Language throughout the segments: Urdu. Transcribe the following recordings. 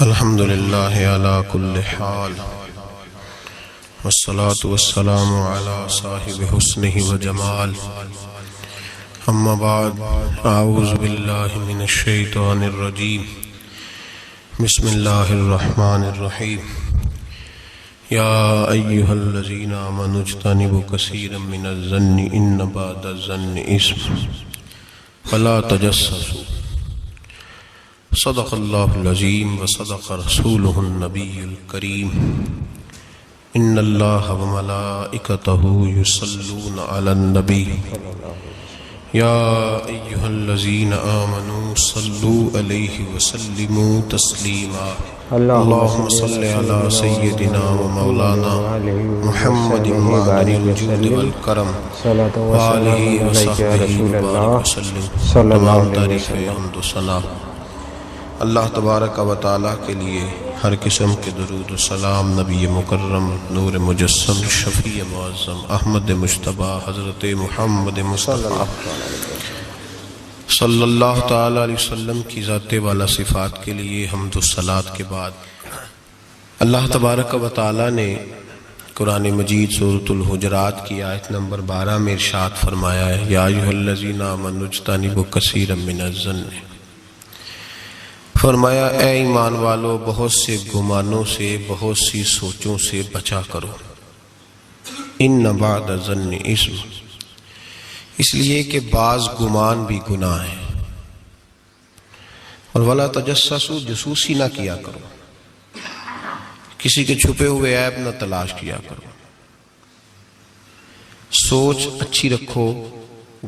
الحمد للہ علی کل حال والصلاة والسلام علی صاحب حسنہ وجمال اما بعد اعوذ باللہ من الشیطان الرجیم بسم اللہ الرحمن الرحیم یا ایہا الذین آمنوا اجتنبوا کثیرا من الظن ان بعض الظن اثم فلا تجسسوا صدق اللہ العظیم وصدق رسولہ النبی الکریم ان اللہ وملائکتہ یصلون علی النبی یا ایہا الذین آمنوا صلوا علیہ وسلموا تسلیما اللہم صل علی سیدنا ومولانا محمد وعلی الجود والکرم وآلہ وصحبہ وبارک وسلم تمام تعریف حمد و ثنا اللہ تبارک و تعالیٰ کے لیے ہر قسم کے درود و سلام نبی مکرم نور مجسم شفیع معظم احمد مجتبی حضرت محمد مصطفیٰ صلی اللہ تعالیٰ علیہ وسلم کی ذات والا صفات کے لیے حمد و صلات کے بعد اللہ تبارک و تعالیٰ نے قرآن مجید سورۃ الحجرات کی آیت نمبر 12 میں ارشاد فرمایا ہے یا ایھا الذین آمنوا اجتنبوا کثیرا من الظن، فرمایا اے ایمان والو بہت سے گمانوں سے بہت سی سوچوں سے بچا کرو، ان بعض الظن اثم، اس لیے کہ بعض گمان بھی گناہ ہے، اور ولا تجسسوا، جاسوسی نہ کیا کرو، کسی کے چھپے ہوئے عیب نہ تلاش کیا کرو، سوچ اچھی رکھو،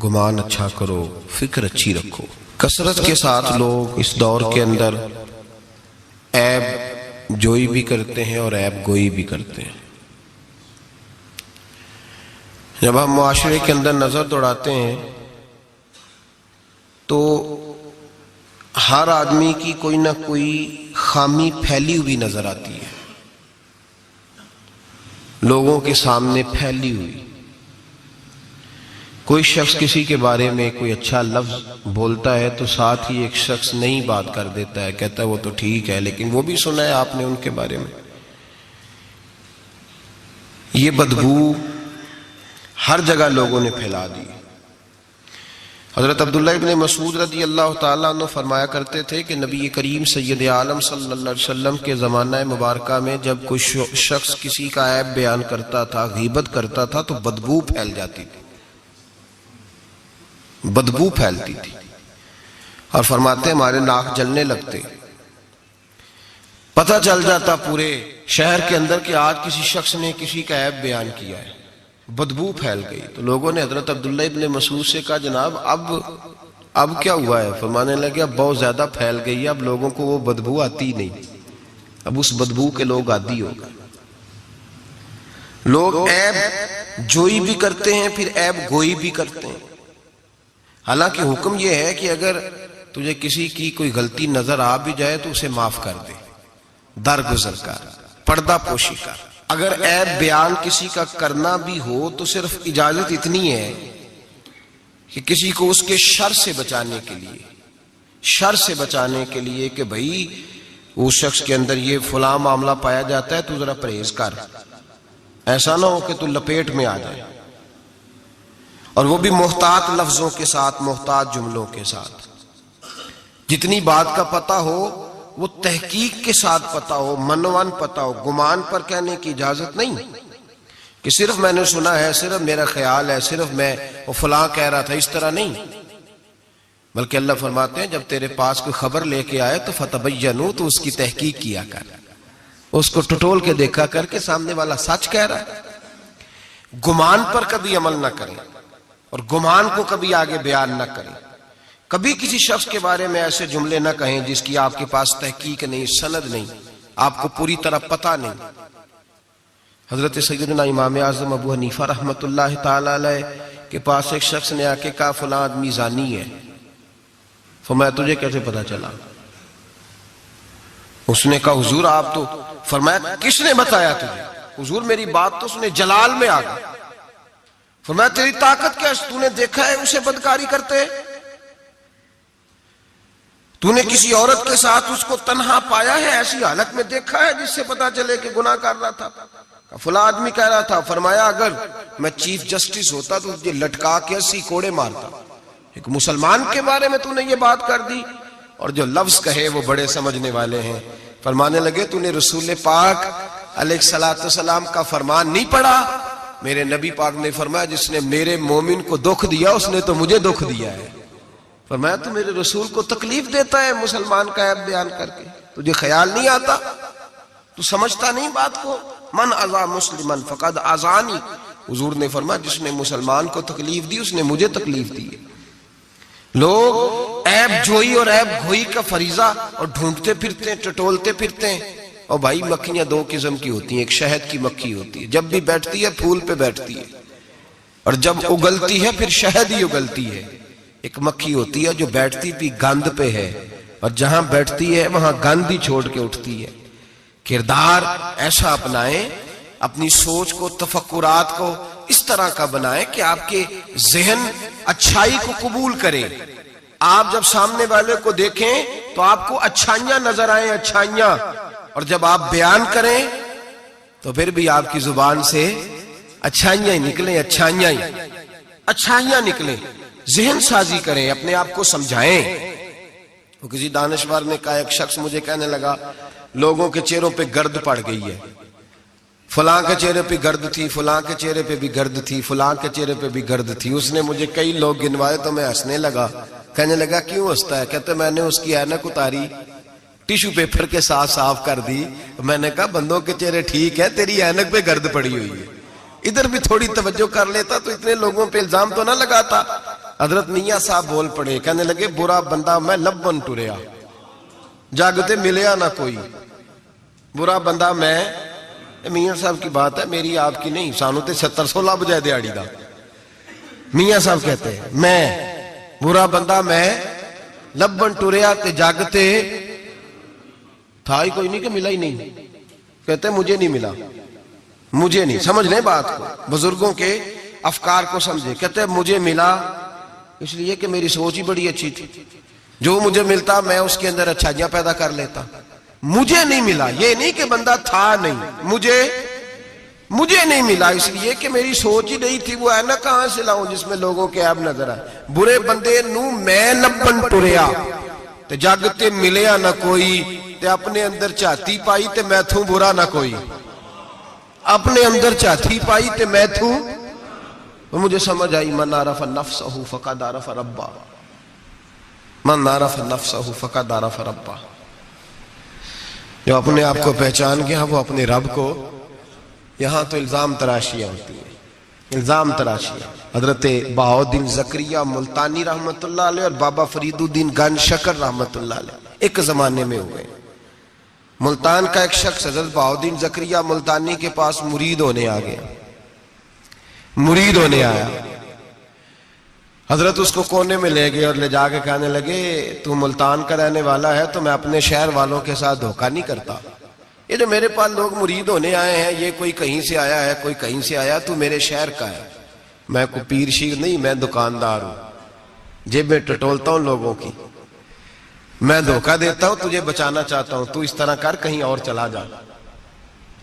گمان اچھا کرو، فکر اچھی رکھو۔ کثرت کے ساتھ لوگ اس دور کے اندر عیب جوئی بھی کرتے ہیں اور عیب گوئی بھی کرتے ہیں۔ جب ہم معاشرے کے اندر نظر دوڑاتے ہیں تو ہر آدمی کی کوئی نہ کوئی خامی پھیلی ہوئی نظر آتی ہے، لوگوں کے سامنے پھیلی ہوئی۔ کوئی شخص کسی کے بارے میں کوئی اچھا لفظ بولتا ہے تو ساتھ ہی ایک شخص نئی بات کر دیتا ہے، کہتا ہے وہ تو ٹھیک ہے لیکن وہ بھی سنا ہے آپ نے ان کے بارے میں۔ یہ بدبو ہر جگہ لوگوں نے پھیلا دی۔ حضرت عبداللہ ابن مسعود رضی اللہ تعالیٰ عنہ فرمایا کرتے تھے کہ نبی کریم سید عالم صلی اللہ علیہ وسلم کے زمانہ مبارکہ میں جب کوئی شخص کسی کا عیب بیان کرتا تھا، غیبت کرتا تھا تو بدبو پھیل جاتی تھی، بدبو پھیلتی تھی، اور فرماتے ہمارے ناک جلنے لگتے، پتہ چل جاتا پورے شہر کے اندر کہ آج کسی شخص نے کسی کا عیب بیان کیا ہے، بدبو پھیل گئی۔ تو لوگوں نے حضرت عبداللہ ابن مسعود سے کہا جناب اب کیا ہوا ہے؟ فرمانے لگے اب بہت زیادہ پھیل گئی ہے، اب لوگوں کو وہ بدبو آتی نہیں، اب اس بدبو کے لوگ عادی ہو گئے۔ لوگ عیب جوئی بھی کرتے ہیں پھر عیب گوئی بھی کرتے ہیں، حالانکہ حکم یہ ہے کہ اگر تجھے کسی کی کوئی غلطی نظر آ بھی جائے تو اسے معاف کر دے، درگزر کر، پردہ پوشی کر۔ اگر عیب بیان کسی کا کرنا بھی ہو تو صرف اجازت اتنی ہے کہ کسی کو اس کے شر سے بچانے کے لیے کہ بھئی اس شخص کے اندر یہ فلاں معاملہ پایا جاتا ہے تو ذرا پرہیز کر، ایسا نہ ہو کہ تو لپیٹ میں آ جائے، اور وہ بھی محتاط لفظوں کے ساتھ، محتاط جملوں کے ساتھ۔ جتنی بات کا پتہ ہو وہ تحقیق کے ساتھ پتہ ہو، منوان پتہ ہو، گمان پر کہنے کی اجازت نہیں کہ صرف میں نے سنا ہے، صرف میرا خیال ہے، صرف میں وہ فلاں کہہ رہا تھا، اس طرح نہیں، بلکہ اللہ فرماتے ہیں جب تیرے پاس کوئی خبر لے کے آئے تو فتبینوا، تو اس کی تحقیق کیا کر، اس کو ٹٹول کے دیکھا کر کے سامنے والا سچ کہہ رہا ہے۔ گمان پر کبھی عمل نہ کریں اور گمان کو کبھی آگے بیان نہ کریں، کبھی کسی شخص کے بارے میں ایسے جملے نہ کہیں جس کی آپ کے پاس تحقیق نہیں، سند نہیں، آپ کو پوری طرح پتہ نہیں۔ حضرت سیدنا امام اعظم ابو حنیفہ رحمۃ اللہ تعالی علیہ کے پاس ایک شخص نے آ کے کہا فلاں آدمی زانی ہے، فرمایا تجھے کیسے پتہ چلا؟ اس نے کہا حضور آپ تو، فرمایا کس نے بتایا تجھے؟ حضور میری بات تو سنے، جلال میں آ گیا۔ فرمایا تیری طاقت کیا ہے؟ تو نے دیکھا ہے اسے بدکاری کرتے؟ تو نے کسی عورت کے ساتھ اس کو تنہا پایا ہے، ایسی حالت میں دیکھا ہے جس سے پتا چلے کہ گناہ کر رہا تھا؟ فلاں آدمی کہہ رہا تھا، فرمایا اگر میں چیف جسٹس ہوتا تو تجھے لٹکا کے 80 کوڑے مارتا۔ ایک مسلمان کے بارے میں تو نے یہ بات کر دی، اور جو لفظ کہے وہ بڑے سمجھنے والے ہیں۔ فرمانے لگے تو نے رسول پاک علیہ السلام کا فرمان نہیں پڑھا؟ میرے نبی پاک نے فرمایا جس نے میرے مومن کو دکھ دیا اس نے تو مجھے دکھ دیا ہے۔ فرمایا تو میرے رسول کو تکلیف دیتا ہے مسلمان کا عیب بیان کر کے، تجھے خیال نہیں آتا؟ تو سمجھتا نہیں بات کو؟ من اذا مسلمن فقد اذانی، حضور نے فرمایا جس نے مسلمان کو تکلیف دی اس نے مجھے تکلیف دی ہے۔ لوگ عیب جوئی اور عیب گھوئی کا فریضہ اور ڈھونڈتے پھرتے ہیں، ٹٹولتے پھرتے ہیں۔ اور بھائی مکھیاں دو قسم کی ہوتی ہیں، ایک شہد کی مکھی ہوتی ہے، جب بھی بیٹھتی ہے پھول پہ بیٹھتی ہے، اور جب اگلتی ہے پھر شہد ہی اگلتی ہے۔ ایک مکھی ہوتی ہے جو بیٹھتی بھی گند پہ ہے، اور جہاں بیٹھتی ہے وہاں گند ہی چھوڑ کے اٹھتی ہے۔ کردار ایسا اپنائیں، اپنی سوچ کو، تفکرات کو اس طرح کا بنائیں کہ آپ کے ذہن اچھائی کو قبول کرے۔ آپ جب سامنے والے کو دیکھیں تو آپ کو اچھائیاں نظر آئیں، اچھائیاں، اور جب آپ بیان کریں تو پھر بھی آپ کی زبان سے اچھائیاں ہی نکلیں، اچھائیاں نکلیں۔ ذہن سازی کریں، اپنے آپ کو سمجھائیں۔ وہ کسی دانشور نے کہا، ایک شخص مجھے کہنے لگا لوگوں کے چہروں پہ گرد پڑ گئی ہے، فلاں کے چہرے پہ گرد تھی، فلاں کے چہرے پہ بھی گرد تھی، فلاں کے چہرے پہ بھی گرد تھی۔ اس نے مجھے کئی لوگ گنوائے تو میں ہنسنے لگا۔ کہنے لگا کیوں ہنستا ہے؟ کہتے میں نے اس کی اینک اتاری، ٹیشو پیپر کے ساتھ صاف کر دی۔ میں نے کہا بندوں کے چہرے ٹھیک ہے، تیری اینک پہ گرد پڑی ہوئی ہے، ادھر بھی تھوڑی توجہ کر لیتا تو اتنے لوگوں پہ الزام تو نہ لگاتا۔ حضرت میاں صاحب بول پڑے، کہنے لگے برا بندہ میں لبن ٹریا، جاگتے ملیا نہ کوئی۔ برا بندہ میں، میاں صاحب کی بات ہے، میری آپ کی نہیں، سانو تے 70 بجائے دیاڑی دا۔ میاں صاحب کہتے ہیں میں برا بندہ میں لبن ٹریا تے جاگتے تھا ہی کوئی نہیں کہ ملا ہی نہیں۔ کہتے مجھے نہیں ملا، مجھے نہیں۔ سمجھ لیں بات کو، بزرگوں کے افکار کو سمجھے۔ کہتے مجھے ملا اس لیے کہ میری سوچ ہی بڑی اچھی تھی، جو مجھے ملتا میں اس کے اندر اچھائیاں پیدا کر لیتا۔ مجھے نہیں ملا، یہ نہیں کہ بندہ تھا نہیں، مجھے نہیں ملا اس لیے کہ میری سوچ ہی نہیں تھی۔ وہ ہے نا کہاں سے لاؤں جس میں لوگوں کے عیب نظر آئے؟ برے بندے نو میں لبن ٹریا تے جاگتے ملیا نہ کوئی، تے اپنے اندر چاہتی پائی تے میں تھوں برا نہ کوئی۔ اپنے اندر چاہتی پائی تے میں تھوں، مجھے سمجھ آئی من عرف نفسہ فقد عرف ربہ، من عرف نفسہ فقد عرف ربہ۔ جو اپنے آپ کو پہچان گیا وہ اپنے رب کو، یہاں تو الزام تراشیاں ہوتی ہیں، الزام تراشیاں۔ حضرت بہاؤالدین زکریا ملتانی رحمت اللہ علیہ اور بابا فرید الدین گنج شکر رحمت اللہ علیہ ایک زمانے میں ہوئے۔ ملتان کا ایک شخص حضرت بہاؤالدین زکریا ملتانی کے پاس مرید ہونے آ گیا، مرید ہونے آیا۔ حضرت اس کو کونے میں لے گئے اور لے جا کے کہنے لگے تو ملتان کا رہنے والا ہے تو میں اپنے شہر والوں کے ساتھ دھوکہ نہیں کرتا۔ یہ جو میرے پاس لوگ مرید ہونے آئے ہیں، یہ کوئی کہیں سے آیا ہے، کوئی کہیں سے آیا، تو میرے شہر کا ہے۔ میں کوئی پیر شیر نہیں، میں دکاندار ہوں، جیبیں ٹٹولتا ہوں لوگوں کی، میں دھوکہ دیتا ہوں، تجھے بچانا چاہتا ہوں، تو اس طرح کر کہیں اور چلا جا۔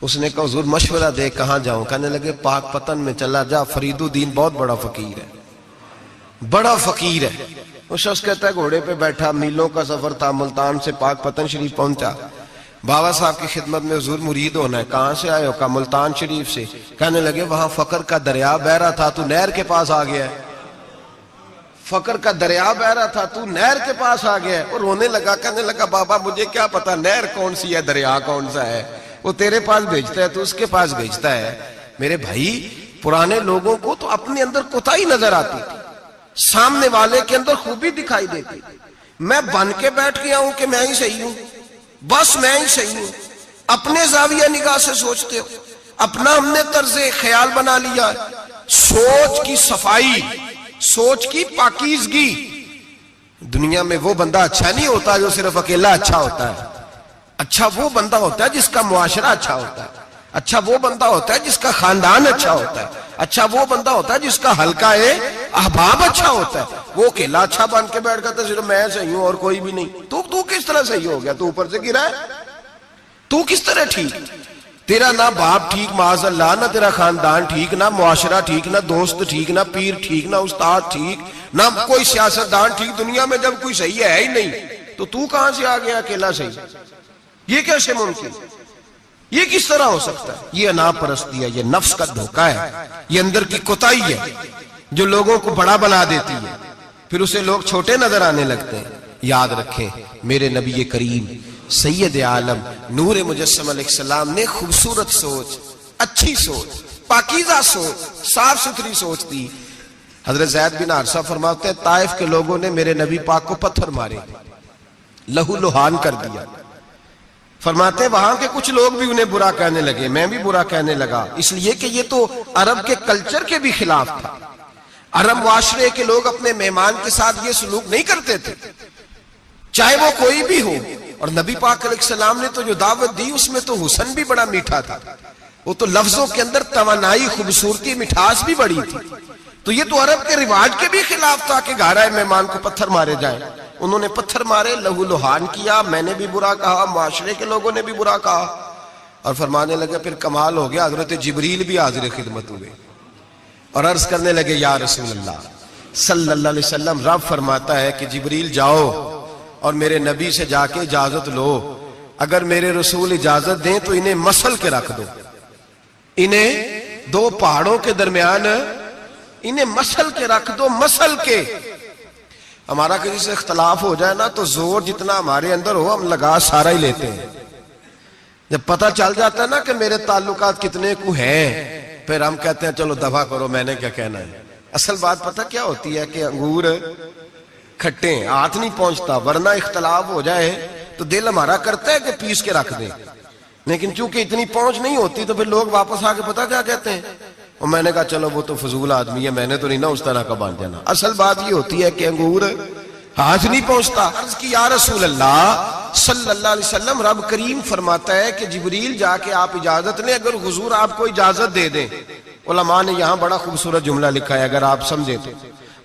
اس نے کہا حضور مشورہ دے کہاں جاؤں؟ کہنے لگے پاک پتن میں چلا جا، فرید الدین بہت بڑا فقیر ہے، بڑا فقیر ہے۔ وہ شخص کہتا ہے گھوڑے پہ بیٹھا، میلوں کا سفر تھا، ملتان سے پاک پتن شریف پہنچا۔ بابا صاحب کی خدمت میں حضور مرید ہونا ہے، کہاں سے آئے ہو؟ کہا ملتان شریف سے۔ کہنے لگے وہاں فقر کا دریا بہ رہا تھا، تو نہر کے پاس آ گیا ہے۔ فقر کا دریا بہ رہا تھا، تو نہر کے پاس آ گیا ہے۔ اور رونے لگا، کہنے لگا بابا مجھے کیا پتا نہر کون سی ہے، دریا کون سا ہے، وہ تیرے پاس بھیجتا ہے تو اس کے پاس بھیجتا ہے۔ میرے بھائی پرانے لوگوں کو تو اپنے اندر کوتاہی نظر آتی تھی، سامنے والے کے اندر خوبی دکھائی دیتی۔ میں بن کے بیٹھ گیا ہوں کہ میں ہی صحیح ہوں، بس میں ہی صحیح ہوں، اپنے زاویہ نگاہ سے سوچتے ہو، اپنا ہم نے طرز خیال بنا لیا۔ سوچ کی صفائی، سوچ کی پاکیزگی۔ دنیا میں وہ بندہ اچھا نہیں ہوتا جو صرف اکیلا اچھا ہوتا ہے، اچھا وہ بندہ ہوتا ہے جس کا معاشرہ اچھا ہوتا ہے، اچھا وہ بندہ ہوتا ہے جس کا خاندان اچھا ہوتا ہے، اچھا وہ بندہ ہوتا ہے جس کا حلقہ احباب اچھا ہوتا ہے، وہ اکیلا اچھا بن کے بیٹھ گیا تھا صرف میں صحیح ہوں اور کوئی بھی نہیں. تو کس طرح صحیح ہو گیا؟ تو اوپر سے گرا ہے. تو کس طرح ٹھیک؟ تیرا نہ باپ ٹھیک معاذ اللہ، نہ تیرا خاندان ٹھیک، نہ معاشرہ ٹھیک، نہ دوست ٹھیک، نہ پیر ٹھیک، نہ استاد ٹھیک، نہ کوئی سیاستدان ٹھیک. دنیا میں جب کوئی صحیح ہے ہی نہیں تو کہاں سے آ گیا اکیلا صحیح؟ یہ کیسے ممکن؟ یہ کس طرح ہو سکتا ہے؟ یہ انا پرستی ہے، یہ نفس کا دھوکہ ہے، یہ اندر کی کوتاہی ہے جو لوگوں کو بڑا بنا دیتی ہے، پھر اسے لوگ چھوٹے نظر آنے لگتے ہیں. یاد رکھیں میرے نبی کریم سید عالم نور مجسم علیہ السلام نے خوبصورت سوچ، اچھی سوچ، پاکیزہ سوچ، صاف ستھری سوچ دی. حضرت زید بن حارثہ فرماتے ہیں طائف کے لوگوں نے میرے نبی پاک کو پتھر مارے، لہو لہان کر دیا. فرماتے ہیں وہاں کے کچھ لوگ بھی انہیں برا کہنے لگے، میں بھی برا کہنے لگا، اس لیے کہ یہ تو عرب کے کلچر کے بھی خلاف تھا. عرب معاشرے کے لوگ اپنے مہمان کے ساتھ یہ سلوک نہیں کرتے تھے، چاہے وہ کوئی بھی ہو. اور نبی پاک علیہ السلام نے تو جو دعوت دی اس میں تو حسن بھی بڑا میٹھا تھا، وہ تو لفظوں کے اندر توانائی، خوبصورتی، مٹھاس بھی بڑی تھی. تو یہ تو عرب کے رواج کے بھی خلاف تھا کہ گھر آئے مہمان کو پتھر مارے جائیں. انہوں نے پتھر مارے، لہو لہان کیا، میں نے بھی برا کہا، معاشرے کے لوگوں نے بھی برا کہا. اور فرمانے لگے پھر کمال ہو گیا، حضرت جبریل بھی حاضر خدمت ہوئے اور عرض کرنے لگے یا رسول اللہ صلی اللہ علیہ وسلم، رب فرماتا ہے کہ جبریل جاؤ اور میرے نبی سے جا کے اجازت لو، اگر میرے رسول اجازت دیں تو انہیں مسل کے رکھ دو، انہیں دو پہاڑوں کے درمیان انہیں مسل کے رکھ دو. مسل کے ہمارا کسی سے اختلاف ہو جائے نا تو زور جتنا ہمارے اندر ہو ہم لگا سارا ہی لیتے ہیں. جب پتہ چل جاتا ہے نا کہ میرے تعلقات کتنے کو ہیں پھر ہم کہتے ہیں چلو دفع کرو، میں نے کیا کہنا ہے. اصل بات پتہ کیا ہوتی ہے کہ انگور کھٹے ہیں، ہاتھ نہیں پہنچتا، ورنہ اختلاف ہو جائے تو دل ہمارا کرتا ہے کہ پیس کے رکھ دیں، لیکن چونکہ اتنی پہنچ نہیں ہوتی تو پھر لوگ واپس آ کے پتہ کیا کہتے ہیں، اور میں نے کہا چلو وہ تو فضول آدمی ہے، میں نے تو نہیں نا اس طرح کا باندھ جانا. اصل بات یہ ہوتی ہے کہ انگور ہاتھ نہیں پہنچتا. عرض کی یا رسول اللہ صلی اللہ علیہ وسلم، رب کریم فرماتا ہے کہ جبریل جا کے آپ اجازت لیں، اگر حضور آپ کو اجازت دے دیں. علماء نے یہاں بڑا خوبصورت جملہ لکھا ہے، اگر آپ سمجھیں تو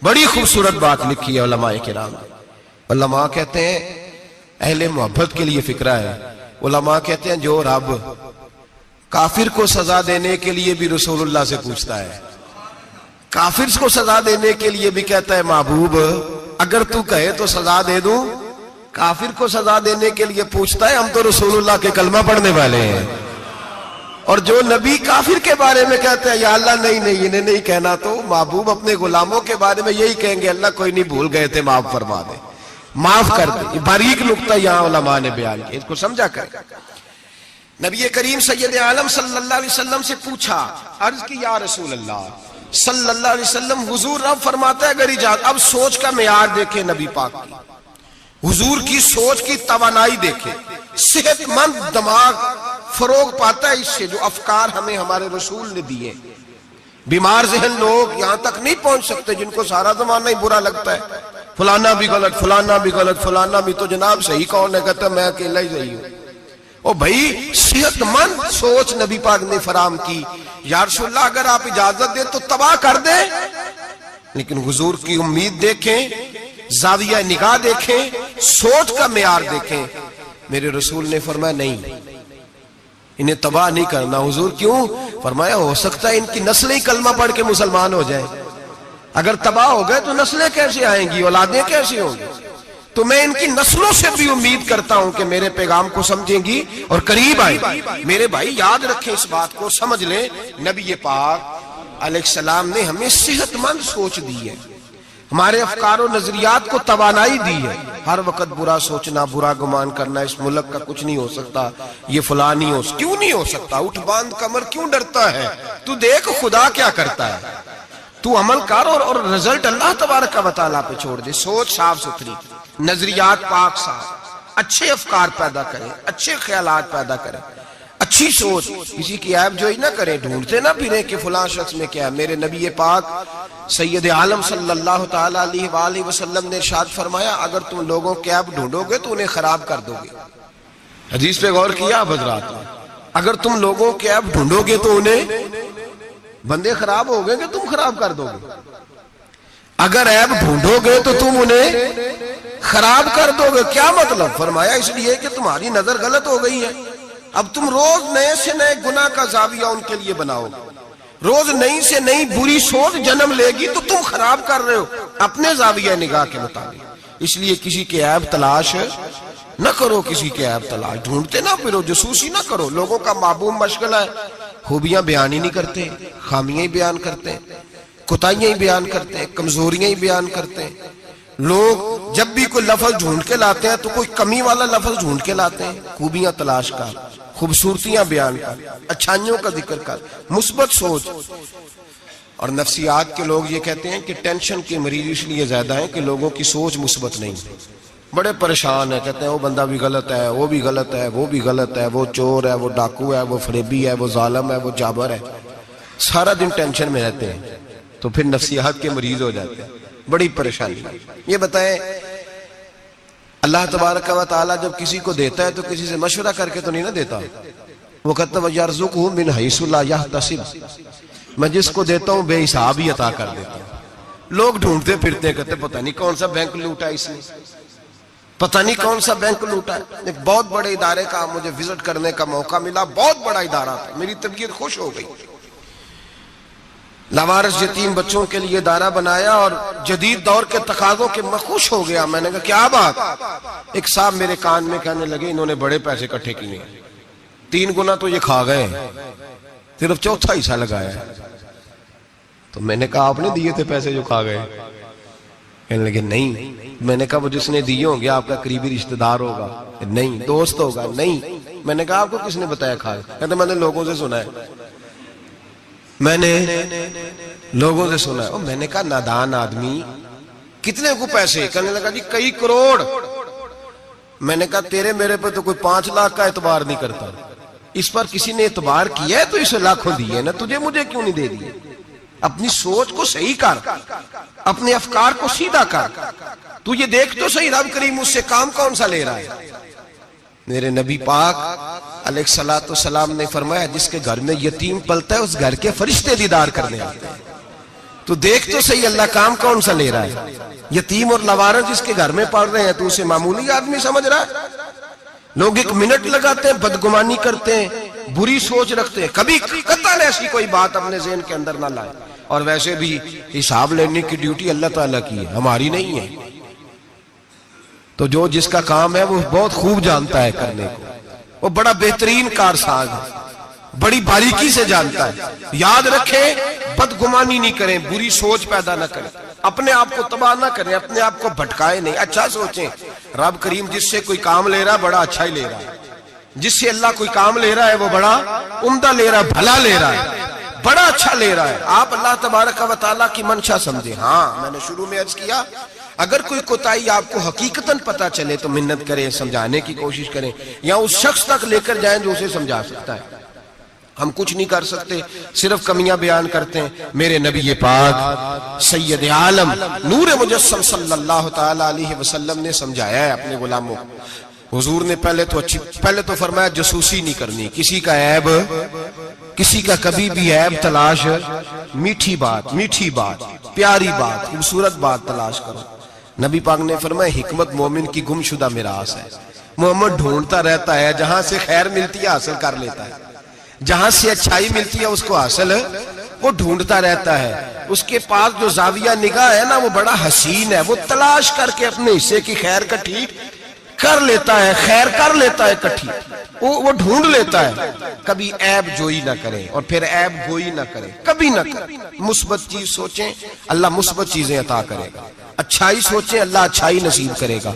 بڑی خوبصورت بات لکھی ہے علماء کرام. علماء کہتے ہیں اہل محبت کے لیے فکرہ ہے. علماء کہتے ہیں جو رب کافر کو سزا دینے کے لیے بھی رسول اللہ سے پوچھتا ہے، کافر کو سزا دینے کے لیے بھی کہتا ہے محبوب اگر تو کہے تو سزا دے دوں، کافر کو سزا دینے کے لیے پوچھتا ہے. ہم تو رسول اللہ کے کلمہ پڑھنے والے ہیں، اور جو نبی کافر کے بارے میں کہتے ہیں یا اللہ نہیں انہیں نہیں کہنا، تو محبوب اپنے غلاموں کے بارے میں یہی کہیں گے اللہ کوئی نہیں، بھول گئے تھے، معاف فرما دے، معاف کر دے. باریک نقطہ یہاں علماء نے بیان کیا، اس کو سمجھا کریں. نبی کریم سید عالم صلی اللہ علیہ وسلم سے پوچھا، عرض کی یا رسول اللہ صلی اللہ علیہ وسلم، حضور رب فرماتا ہے اگر اجازت. اب سوچ کا معیار دیکھیں نبی پاک کی، حضور کی سوچ کی توانائی دیکھیں. صحت مند دماغ فروغ پاتا ہے اس سے جو افکار ہمیں ہمارے رسول نے دیے. بیمار ذہن لوگ یہاں تک نہیں پہنچ سکتے جن کو سارا زمانہ ہی برا لگتا ہے، فلانا بھی غلط، فلانا بھی غلط، فلانا بھی، تو جناب صحیح کون ہے؟ کہتا میں اکیلا ہی صحیح ہوں. او بھائی صحت مند سوچ نبی پاک نے فراہم کی. یا رسول اللہ اگر آپ اجازت دیں تو تباہ کر دیں، لیکن حضور کی امید دیکھیں، زاویہ نگاہ دیکھیں، سوچ کا معیار دیکھیں. میرے رسول نے فرمایا نہیں، انہیں تباہ نہیں کرنا. حضور کیوں؟ فرمایا ہو سکتا ہے ان کی نسلیں کلمہ پڑھ کے مسلمان ہو جائیں، اگر تباہ ہو گئے تو نسلیں کیسے آئیں گی، اولادیں کیسے ہوں گی؟ تو میں ان کی نسلوں سے بھی امید کرتا ہوں کہ میرے پیغام کو سمجھیں گی اور قریب آئیں. میرے بھائی یاد رکھیں اس بات کو، سمجھ لیں نبی پاک علیہ السلام نے ہمیں صحت مند سوچ دی ہے، ہمارے افکار و نظریات کو توانائی دی ہے. ہر وقت برا سوچنا، برا گمان کرنا، اس ملک کا کچھ نہیں ہو سکتا، یہ فلاں نہیں ہو سکتا. کیوں نہیں ہو سکتا؟ اٹھ باندھ کمر کیوں ڈرتا ہے؟ تو دیکھ خدا کیا کرتا ہے، تو عمل کر اور رزلٹ اللہ تبارک و تعالیٰ پہ چھوڑ دے. سوچ صاف ستھری، نظریات پاک صاف، اچھے افکار پیدا کریں، اچھے خیالات پیدا کریں، اچھی سوچ. کسی کی عیب جوئی نہ کریں، ڈھونڈتے نہ پھریں کہ فلاں شخص میں کیا ہے. میرے نبی پاک سید عالم صلی اللہ تعالیٰ علیہ وآلہ وسلم نے ارشاد فرمایا اگر تم لوگوں کے عیب ڈھونڈو گے تو انہیں خراب کر دو گے. حدیث پہ غور کیا حضرات؟ اگر تم لوگوں کے عیب ڈھونڈو گے تو انہیں، بندے خراب ہو گئے کہ تم خراب کر دو گے. اگر عیب ڈھونڈو گے تو تم انہیں خراب کر دو گے. کیا مطلب؟ فرمایا اس لیے کہ تمہاری نظر غلط ہو گئی ہے. اب تم روز نئے سے نئے گناہ کا زاویہ ان کے لیے بناؤ, روز نئی سے نئی بری سوچ جنم لے گی تو تم خراب کر رہے ہو اپنے زاویہ نگاہ کے مطابق. اس لیے کسی کے عیب تلاش نہ کرو, کسی کے عیب تلاش ڈھونڈتے نہ پھرو, جاسوسی نہ کرو. لوگوں کا معبوم مشغلہ ہے خوبیاں بیان ہی نہیں کرتے, خامیاں ہی بیان کرتے, کوتاہیاں ہی بیان کرتے ہیں, کمزوریاں ہی بیان کرتے ہیں. لوگ جب بھی کوئی لفظ ڈھونڈ کے لاتے ہیں تو کوئی کمی والا لفظ ڈھونڈ کے لاتے ہیں. خوبیاں تلاش کر, خوبصورتیاں بیان کر, اچھائیوں کا ذکر کر, مثبت سوچ. اور نفسیات کے لوگ یہ کہتے ہیں کہ ٹینشن کے مریض اس لیے زیادہ ہیں کہ لوگوں کی سوچ مثبت نہیں, بڑے پریشان ہیں. کہتے ہیں وہ بندہ بھی غلط ہے, وہ بھی غلط ہے, وہ بھی غلط ہے, وہ چور ہے, وہ ڈاکو ہے, وہ فریبی ہے, وہ ظالم ہے, وہ جابر ہے. سارا دن ٹینشن میں رہتے ہیں تو پھر نفسیات کے مریض ہو جاتے ہیں. بڑی پریشانی. یہ بتائیں اللہ تبارک و تعالی جب کسی کو دیتا ہے تو کسی سے مشورہ کر کے تو نہیں نہ دیتا. وہ کہتا ہے یرزقہ من حیث لا یحتسب, میں جس کو دیتا ہوں بے حساب ہی عطا کر دیتا ہوں. لوگ ڈھونڈتے پھرتے ہیں, کہتے پتہ نہیں کون سا بینک لوٹا اس نے, پتہ نہیں کون سا بینک لوٹا. ایک بہت بڑے ادارے کا مجھے وزٹ کرنے کا موقع ملا, بہت بڑا ادارہ تھا, میری طبیعت خوش ہو گئی. لاوارث یتیم بچوں کے لیے ادارہ بنایا اور جدید دور کے تقاضوں کے میں خوش ہو گیا. میں نے کہا کیا بات. ایک صاحب میرے کان میں کہنے لگے انہوں نے بڑے پیسے اکٹھے کیے, 3 گنا تو یہ کھا گئے, صرف چوتھا حصہ لگایا. تو میں نے کہا آپ نے دیے تھے پیسے جو کھا گئے؟ کہنے لگے نہیں. میں نے کہا وہ جس نے دیے ہوں گے آپ کا قریبی رشتہ دار ہوگا؟ نہیں. دوست ہوگا؟ نہیں. میں نے کہا آپ کو کس نے بتایا کھائے؟ کہتے میں نے لوگوں سے سنا ہے, میں نے لوگوں سے سنا ہے. میں نے کہا نادان آدمی کتنے کو پیسے؟ کہنے لگا جی کئی کروڑ. میں نے کہا تیرے میرے پہ تو کوئی 5 لاکھ کا اعتبار نہیں کرتا, اس پر کسی نے اعتبار کیا ہے تو اسے لاکھوں دیے نا, تجھے مجھے کیوں نہیں دے دیے؟ اپنی سوچ کو صحیح کر, اپنے افکار کو سیدھا کر. تو یہ دیکھ تو صحیح رب کریم اس سے کام کون سا لے رہا ہے. میرے نبی پاک علیہ السلام نے فرمایا جس کے گھر میں یتیم پلتا ہے اس گھر کے فرشتے دیدار کرنے آتے ہیں. تو دیکھ تو صحیح اللہ کام کون سا لے رہا ہے. یتیم اور لوارث جس کے گھر میں پڑھ رہے ہیں تو اسے معمولی آدمی سمجھ رہا ہے. لوگ 1 منٹ لگاتے ہیں, بدگمانی کرتے ہیں, بری سوچ رکھتے ہیں, کبھی قطعاً ایسی کوئی بات اپنے ذہن کے اندر نہ لائے. اور ویسے بھی حساب لینے کی ڈیوٹی اللہ تعالیٰ کی ہے, ہماری نہیں ہے. تو جو جس کا کام ہے وہ بہت خوب جانتا ہے کرنے کو, وہ بڑا بہترین کارساز ہے, بڑی باریکی سے جانتا ہے. یاد رکھیں بدگمانی نہیں کریں, بری سوچ پیدا نہ کریں, اپنے آپ کو تباہ نہ کریں, اپنے آپ کو بھٹکائیں نہیں. اچھا سوچیں رب کریم جس سے کوئی کام لے رہا ہے بڑا اچھا ہی لے رہا ہے. جس سے اللہ کوئی کام لے رہا ہے وہ بڑا عمدہ لے رہا ہے, بھلا لے رہا ہے, بڑا اچھا لے رہا ہے. آپ اللہ تبارک و تعالیٰ کی منشا سمجھیں. ہاں میں نے شروع میں عرض کیا اگر کوئی کوتاہی آپ کو حقیقتاً پتا چلے تو منت کریں, سمجھانے کی کوشش کریں, یا اس شخص تک لے کر جائیں جو اسے سمجھا سکتا ہے. ہم کچھ نہیں کر سکتے, صرف کمیاں بیان کرتے ہیں. میرے نبی پاک سید عالم نور مجسم صلی اللہ تعالی علیہ وسلم نے سمجھایا ہے اپنے غلاموں. حضور نے پہلے تو فرمایا جاسوسی نہیں کرنی, کسی کا عیب, کسی کا کبھی بھی عیب تلاش, میٹھی بات, پیاری بات, خوبصورت بات تلاش کرو. نبی پاک نے فرمایا حکمت مومن کی گمشدہ میراث ہے. محمد ڈھونڈتا رہتا ہے, جہاں سے خیر ملتی ہے حاصل کر لیتا ہے, جہاں سے اچھائی ملتی ہے اس کو حاصل وہ ڈھونڈتا رہتا ہے. اس کے پاس جو زاویہ نگاہ ہے نا وہ بڑا حسین ہے, وہ تلاش کر کے اپنے حصے کی خیر کٹھی کر لیتا ہے, خیر کر لیتا ہے کٹھی, وہ ڈھونڈ لیتا ہے. کبھی عیب جوئی نہ کریں اور پھر عیب گوئی نہ کریں, کبھی نہ کریں. مثبت چیز سوچیں اللہ مثبت چیزیں عطا کرے گا, اچھائی سوچیں اللہ اچھائی نصیب کرے گا.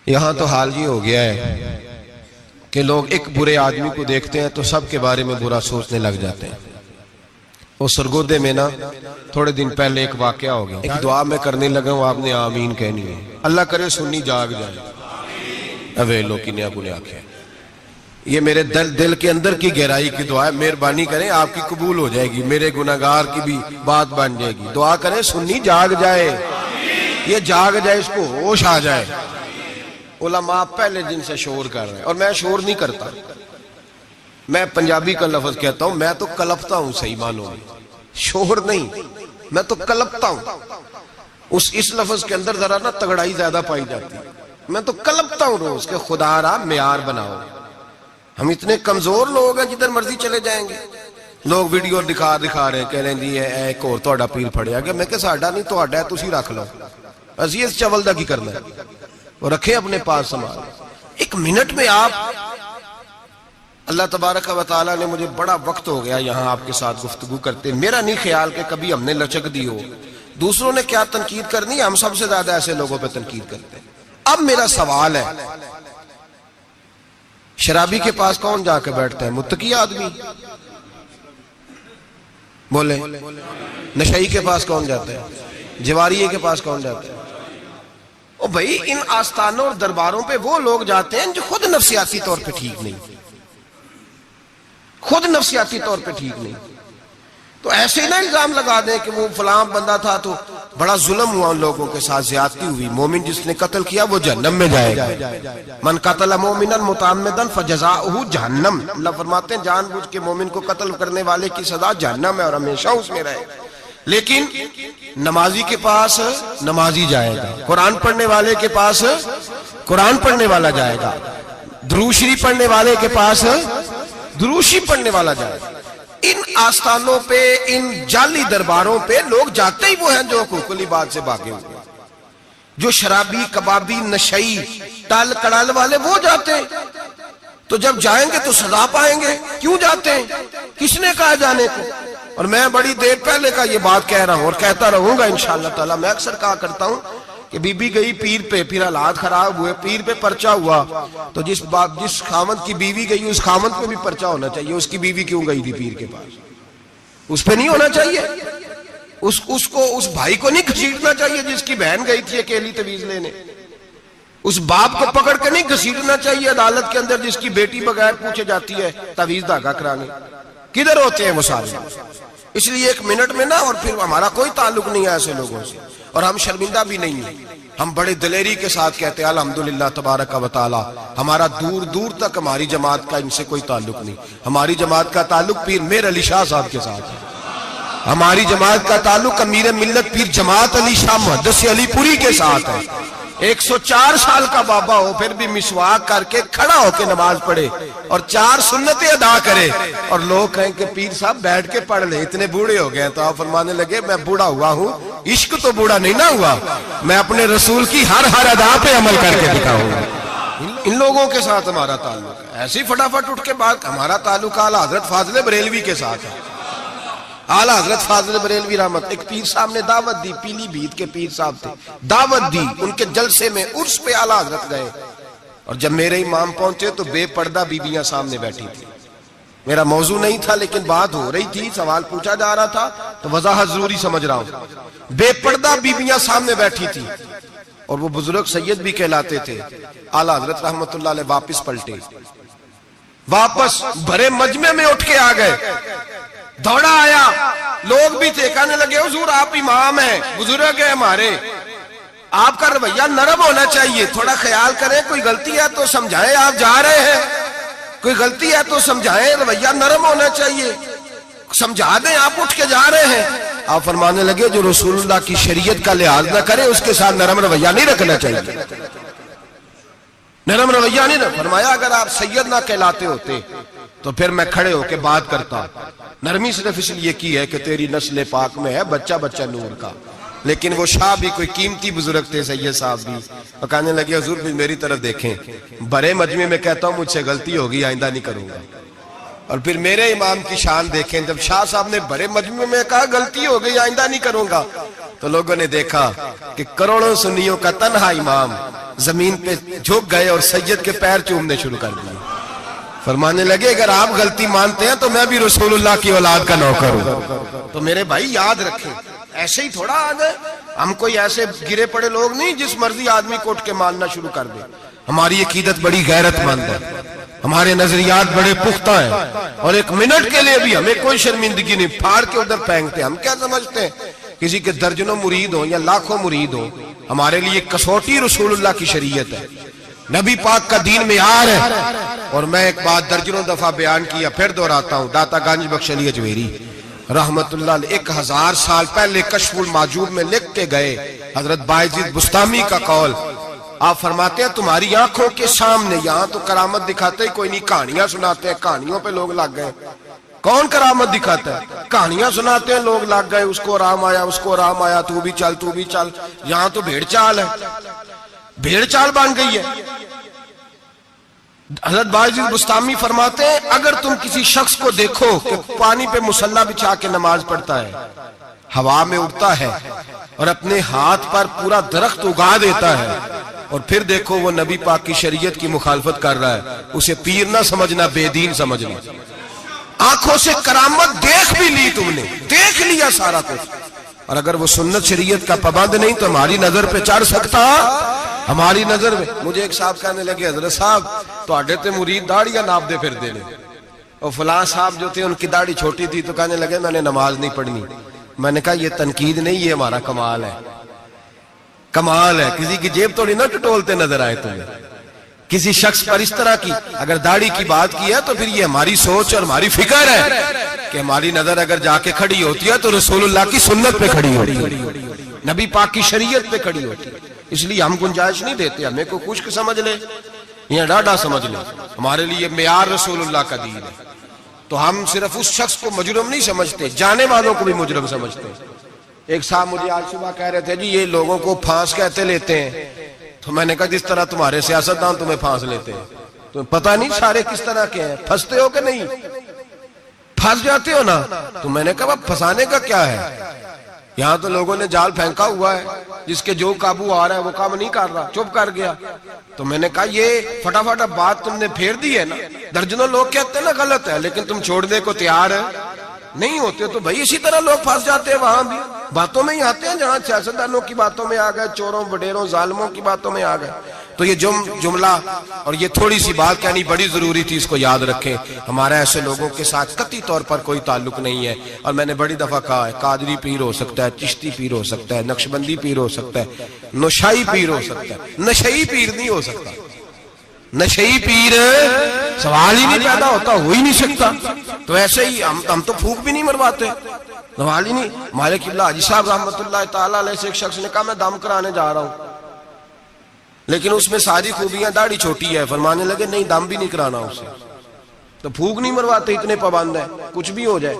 یہاں تو حال یہ ہو گیا ہے کہ لوگ ایک برے آدمی کو دیکھتے ہیں تو سب کے بارے میں برا سوچنے لگ جاتے ہیں. وہ سرگودے میں نا تھوڑے دن پہلے ایک واقعہ ہو گیا, ایک دعا میں کرنے لگا ہوں, آپ نے آمین کہنی ہے. اللہ کرے سنی جاگ جائے. اوے لوکی نے آپ نے آکھے یہ میرے دل کے اندر کی گہرائی کی دعا ہے, مہربانی کریں آپ کی قبول ہو جائے گی, میرے گناہگار کی بھی بات بن جائے گی. دعا کریں سنی جاگ جائے, یہ جاگ جائے, اس کو ہوش آ جائے. علماء پہلے دن سے شور کر رہے ہیں اور میں شور نہیں کرتا, میں پنجابی کا لفظ کہتا ہوں, میں تو کلپتا ہوں صحیح معنوں میں, شور نہیں. میں تو کلپتا ہوں. اس لفظ کے اندر ذرا نا تگڑائی زیادہ پائی جاتی ہے. میں تو کلپتا ہوں روز کہ خدا را معیار بناؤ. ہم اتنے کمزور لوگ ہیں جدھر مرضی چلے جائیں گے. لوگ ویڈیو دکھا رہے ہیں, کہہ رہے ہیں جی ایک اور تہاڈا پیر پھڑیا گیا. میں کہ ساڈا نہیں تہاڈا ہے, تسی رکھ لو. اسی اس چول دا کی کرنا ہے, وہ رکھے اپنے پاس سامان. ایک منٹ میں آپ, اللہ تبارک و تعالیٰ نے مجھے بڑا وقت ہو گیا یہاں آپ کے ساتھ گفتگو کرتے, میرا نہیں خیال کہ کبھی ہم نے لچک دی ہو. دوسروں نے کیا تنقید کرنی ہے, ہم سب سے زیادہ ایسے لوگوں پہ تنقید کرتے ہیں. اب میرا سوال ہے, شرابی کے پاس کون جا کے بیٹھتا ہے؟ متقی آدمی. بولے نشئی کے پاس کون جاتا ہے؟ جواریے کے پاس کون جاتا ہے؟ او بھائی, ان آستانوں اور درباروں پہ وہ لوگ جاتے ہیں جو خود نفسیاتی طور پہ ٹھیک نہیں, خود نفسیاتی طور پہ ٹھیک نہیں. تو ایسے نہ الزام لگا دیں کہ وہ فلاں بندہ تھا تو بڑا ظلم ہوا ان لوگوں کے ساتھ, زیادتی ہوئی. مومن جس نے قتل کیا وہ جہنم میں جائے گا. من قتل مومنا متعمدا فجزاؤہ جہنم. اللہ فرماتے ہیں جان بوجھ کے مومن کو قتل کرنے والے کی سزا جہنم ہے اور ہمیشہ اس میں رہے گا. لیکن نمازی کے پاس نمازی جائے گا, قرآن پڑھنے والے کے پاس قرآن پڑھنے والا جائے گا, درود شریف پڑھنے والے کے پاس درود شریف پڑھنے والا جائے گا. ان آستانوں پہ, ان جعلی درباروں پہ لوگ جاتے ہی وہ ہیں جو حقوق العباد سے بھاگے ہوئے, جو شرابی, کبابی, نشئی, ٹال کڑال والے وہ جاتے ہیں. تو جب جائیں گے تو سزا پائیں گے. کیوں جاتے ہیں؟ کس نے کہا جانے کو؟ اور میں بڑی دیر پہلے کا یہ بات کہہ رہا ہوں اور کہتا رہوں گا انشاءاللہ تعالی. میں اکثر کہا کرتا ہوں کہ بی بی گئی پیر پہ, پھر حالات خراب ہوئے, پیر پہ پرچہ ہوا, تو جس خامد کی بیوی گئی اس خامد پہ بھی پرچہ ہونا چاہیے. اس کی بیوی کیوں گئی تھی پیر کے پاس؟ اس پہ نہیں ہونا چاہیے. اس بھائی کو نہیں گھسیٹنا چاہیے جس کی بہن گئی تھی اکیلی تویز لینے. اس باپ کو پکڑ کے نہیں گھسیٹنا چاہیے عدالت کے اندر جس کی بیٹی بغیر پوچھے جاتی ہے تویز دھاگا کرانے. کدھر ہوتے ہیں وہ سارے؟ اس لیے ایک منٹ میں نا, اور پھر ہمارا کوئی تعلق نہیں ہے ایسے لوگوں سے, اور ہم شرمندہ بھی نہیں ہیں. ہم بڑے دلیری کے ساتھ کہتے ہیں الحمدللہ تبارک و تعالی ہمارا دور دور تک ہماری جماعت کا ان سے کوئی تعلق نہیں. ہماری جماعت کا تعلق پیر میر علی شاہ صاحب کے ساتھ ہے. ہماری جماعت کا تعلق امیر ملت پیر جماعت علی شاہ محدث علی پوری کے ساتھ ہے. 104 سال کا بابا ہو پھر بھی مسواک کر کے کھڑا ہو کے نماز پڑھے اور 4 سنتیں ادا کرے, اور لوگ کہیں کہ پیر صاحب بیٹھ کے پڑھ لے, اتنے بوڑھے ہو گئے. تو آپ فرمانے لگے میں بوڑھا ہوا ہوں, عشق تو بوڑھا نہیں نہ ہوا, میں اپنے رسول کی ہر ادا پہ عمل کر کے دکھاؤں گا. ان لوگوں کے ساتھ ہمارا تعلق ہے. ایسی فٹافٹ اٹھ کے بات, ہمارا تعلق اعلیٰ حضرت فاضل بریلوی کے ساتھ ہے. اعلیٰ حضرت فاضل بریلوی رحمت, ایک پیر صاحب نے دعوت دی, پیلی بھیت کے پیر صاحب تھے, دعوت دی. ان کے جلسے میں عرس پہ اعلیٰ حضرت گئے, اور جب میرے امام پہنچے تو بے پردہ بیویاں سامنے بیٹھی تھی. میرا موضوع نہیں تھا لیکن بات ہو رہی تھی, سوال پوچھا جا رہا تھا تو وضاحت ضروری سمجھ رہا ہوں. بے پردہ بیویاں سامنے بیٹھی تھی, اور وہ بزرگ سید بھی کہلاتے تھے. اعلیٰ حضرت رحمت اللہ علیہ واپس پلٹے, واپس بھرے مجمع میں اٹھ کے آ گئے. دوڑا آیا, لوگ بھی تھے, کہنے لگے حضور آپ امام ہیں, بزرگ ہیں ہمارے, آپ کا رویہ نرم ہونا چاہیے, تھوڑا خیال کریں, کوئی غلطی ہے تو سمجھائیں, آپ جا رہے ہیں, کوئی غلطی ہے تو سمجھائیں, رویہ نرم ہونا چاہیے, سمجھا دیں, آپ اٹھ کے جا رہے ہیں. آپ فرمانے لگے جو رسول اللہ کی شریعت کا لحاظ نہ کرے اس کے ساتھ نرم رویہ نہیں رکھنا چاہیے, نرم رویہ نہیں رکھنا. فرمایا اگر آپ سید نہ کہلاتے ہوتے تو پھر میں کھڑے ہو کے بات کرتا. نرمی صرف اس لیے کی ہے کہ تیری نسل پاک میں ہے بچہ بچہ نور کا. لیکن وہ شاہ بھی کوئی قیمتی بزرگ تھے, سید صاحب بھی, اور کہنے لگے حضور بھی میری طرف دیکھیں, بڑے مجمع میں کہتا ہوں مجھ سے غلطی ہوگی, آئندہ نہیں کروں گا. اور پھر میرے امام کی شان دیکھیں, جب شاہ صاحب نے بڑے مجمع میں کہا غلطی ہو گئی, آئندہ نہیں کروں گا, تو لوگوں نے دیکھا کہ کروڑوں سنیوں کا تنہا امام زمین پہ جھک گئے اور سید کے پیر چومنے شروع کر دیے. فرمانے لگے اگر آپ غلطی مانتے ہیں تو میں بھی رسول اللہ کی اولاد کا نوکر ہوں. تو میرے بھائی یاد رکھیں, ایسے ہی تھوڑا آ گئے ہم, کوئی ایسے گرے پڑے لوگ نہیں جس مرضی آدمی کو اٹھ کے ماننا شروع کر دے. ہماری عقیدت بڑی غیرت مند ہے, ہمارے نظریات بڑے پختہ ہیں, اور ایک منٹ کے لیے بھی ہمیں کوئی شرمندگی نہیں, پھاڑ کے ادھر پھینکتے. ہم کیا سمجھتے ہیں کسی کے درجنوں مرید ہوں یا لاکھوں مرید ہوں, ہمارے لیے کسوٹی رسول اللہ کی شریعت ہے, نبی پاک کا دین معیار ہے. اور میں ایک بات درجنوں دفعہ بیان کیا, پھر دہراتا ہوں, داتا گنج بخش علی اجمیری رحمت اللہ علیہ 1000 سال پہلے کشف الماجوب میں لکھ کے گئے، حضرت بایزید بستامی کا قول۔ آپ فرماتے ہیں تمہاری آنکھوں کے سامنے، یہاں تو کرامت دکھاتے ہی کوئی نہیں، کہانیاں سناتے ہیں، کہانیوں پہ لوگ لگ گئے۔ کون کرامت دکھاتا ہے؟ کہانیاں سناتے ہیں لوگ لگ گئے، اس کو آرام آیا، اس کو آرام آیا، تو بھی چل تو بھی چل۔ یہاں تو بھیڑ چال ہے، بھیڑ چال بن گئی ہے۔ حضرت بایزید بستامی فرماتے ہیں اگر تم کسی شخص کو دیکھو کہ پانی پہ مصلی بچھا کے نماز پڑھتا ہے، ہوا میں اڑتا ہے اور اپنے ہاتھ پر پورا درخت اگا دیتا ہے، اور پھر دیکھو وہ نبی پاک کی شریعت کی مخالفت کر رہا ہے، اسے پیر نہ سمجھنا، بے دین سمجھنا۔ آنکھوں سے کرامت دیکھ بھی لی، تم نے دیکھ لیا سارا کچھ، اور اگر وہ سنت شریعت کا پابند نہیں تو ہماری نظر پہ چڑھ سکتا؟ ہماری نظر میں۔ مجھے ایک صاحب کہنے لگے حضرت صاحب تو آڈے تے مرید داڑیاں ناپ دے پھر دینے، اور فلاں صاحب جو تھے ان کی داڑھی چھوٹی تھی تو کہنے لگے میں نے نماز نہیں پڑھنی۔ میں نے کہا یہ تنقید نہیں، یہ ہمارا کمال ہے، کمال ہے۔ کسی کی جیب توڑی نہ ٹٹولتے نظر آئے تمہیں، کسی شخص پر اس طرح کی اگر داڑھی کی بات کی ہے تو پھر یہ ہماری سوچ اور ہماری فکر ہے کہ ہماری نظر اگر جا کے کھڑی ہوتی ہے تو رسول اللہ کی سنت پہ کھڑی ہوتی ہے، نبی پاک کی شریعت پہ کھڑی ہوتی ہے۔ اس لیے ہم گنجائش نہیں دیتے، ہمیں کو خشک سمجھ لے یا ڈاڈا سمجھ لے، ہمارے لیے معیار رسول اللہ کا دین ہے۔ تو ہم صرف اس شخص کو مجرم نہیں سمجھتے، جانے والوں کو بھی مجرم سمجھتے ہیں۔ ایک صاحب مجھے آج صبح کہہ رہے تھے جی یہ لوگوں کو پھانس کہتے لیتے ہیں، تو میں نے کہا جس طرح تمہارے سیاستدان تمہیں پھانس لیتے ہیں، تمہیں پتہ نہیں سارے کس طرح کے ہیں، پھنستے ہو کہ نہیں؟ پھنس جاتے ہو نا۔ تو میں نے کہا پھنسانے کا کیا ہے؟ یہاں تو لوگوں نے جال پھینکا ہوا ہے، جس کے جو قابو آ رہا ہے وہ کام نہیں کر رہا، چپ کر گیا۔ تو میں نے کہا یہ فٹافٹ بات تم نے پھیر دی ہے نا، درجنوں لوگ کہتے ہیں نا غلط ہے، لیکن تم چھوڑنے کو تیار نہیں ہوتے، تو بھائی اسی طرح لوگ پھنس جاتے ہیں، وہاں بھی باتوں میں ہی آتے ہیں، جہاں سیاستدانوں کی باتوں میں آ گئے، چوروں وڈیروں ظالموں کی باتوں میں آ گئے۔ تو یہ جملہ اور یہ تھوڑی سی بات کہنی بڑی ضروری تھی، اس کو یاد رکھیں۔ ہمارا ایسے لوگوں کے ساتھ قطعی طور پر کوئی تعلق نہیں ہے، اور میں نے بڑی دفعہ کہا ہے قادری پیر ہو سکتا ہے، چشتی پیر ہو سکتا ہے، نقشبندی پیر ہو سکتا ہے، نوشائی پیر ہو سکتا ہے، نشئی پیر نہیں ہو سکتا۔ نشئی پیر سوال ہی نہیں پیدا ہوتا، ہو ہی نہیں سکتا۔ تو ایسے ہی ہم تو پھونک بھی نہیں مرواتے، سوال ہی نہیں۔ مالک اللہ حاجی صاحب رحمت اللہ تعالیٰ علیہ سے ایک شخص نے کہا میں دم کرانے جا رہا ہوں، لیکن اس میں ساری خوبیاں، داڑھی چھوٹی ہے، فرمانے لگے نہیں دم بھی نہیں کرانا اسے۔ تو پھونک نہیں مرواتے، اتنے پابند ہیں، کچھ بھی ہو جائے۔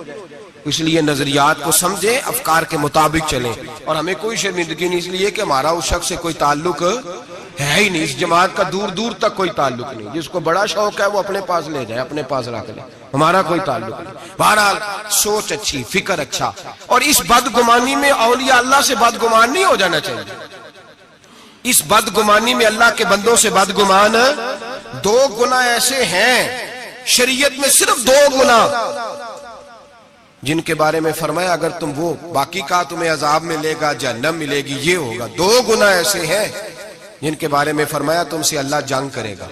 اس لیے نظریات کو سمجھیں، افکار کے مطابق چلیں، اور ہمیں کوئی شرمندگی نہیں، اس لیے کہ ہمارا اس شخص سے کوئی تعلق ہے ہی نہیں، اس جماعت کا دور دور تک کوئی تعلق نہیں۔ جس کو بڑا شوق ہے وہ اپنے پاس لے جائے، اپنے پاس رکھ لے، ہمارا کوئی تعلق نہیں۔ بہرحال سوچ اچھی، فکر اچھا، اور اس بدگمانی میں اولیاء اللہ سے بدگمان نہیں ہو جانا چاہیے۔ اس بدگمانی میں اللہ کے بندوں سے بدگمان، 2 گناہ ایسے ہیں شریعت میں، صرف 2 گناہ جن کے بارے میں فرمایا اگر تم وہ باقی کا تمہیں عذاب ملے گا، جہنم ملے گی، یہ ہوگا۔ 2 گناہ ایسے ہیں جن کے بارے میں فرمایا تم سے اللہ جنگ کرے گا،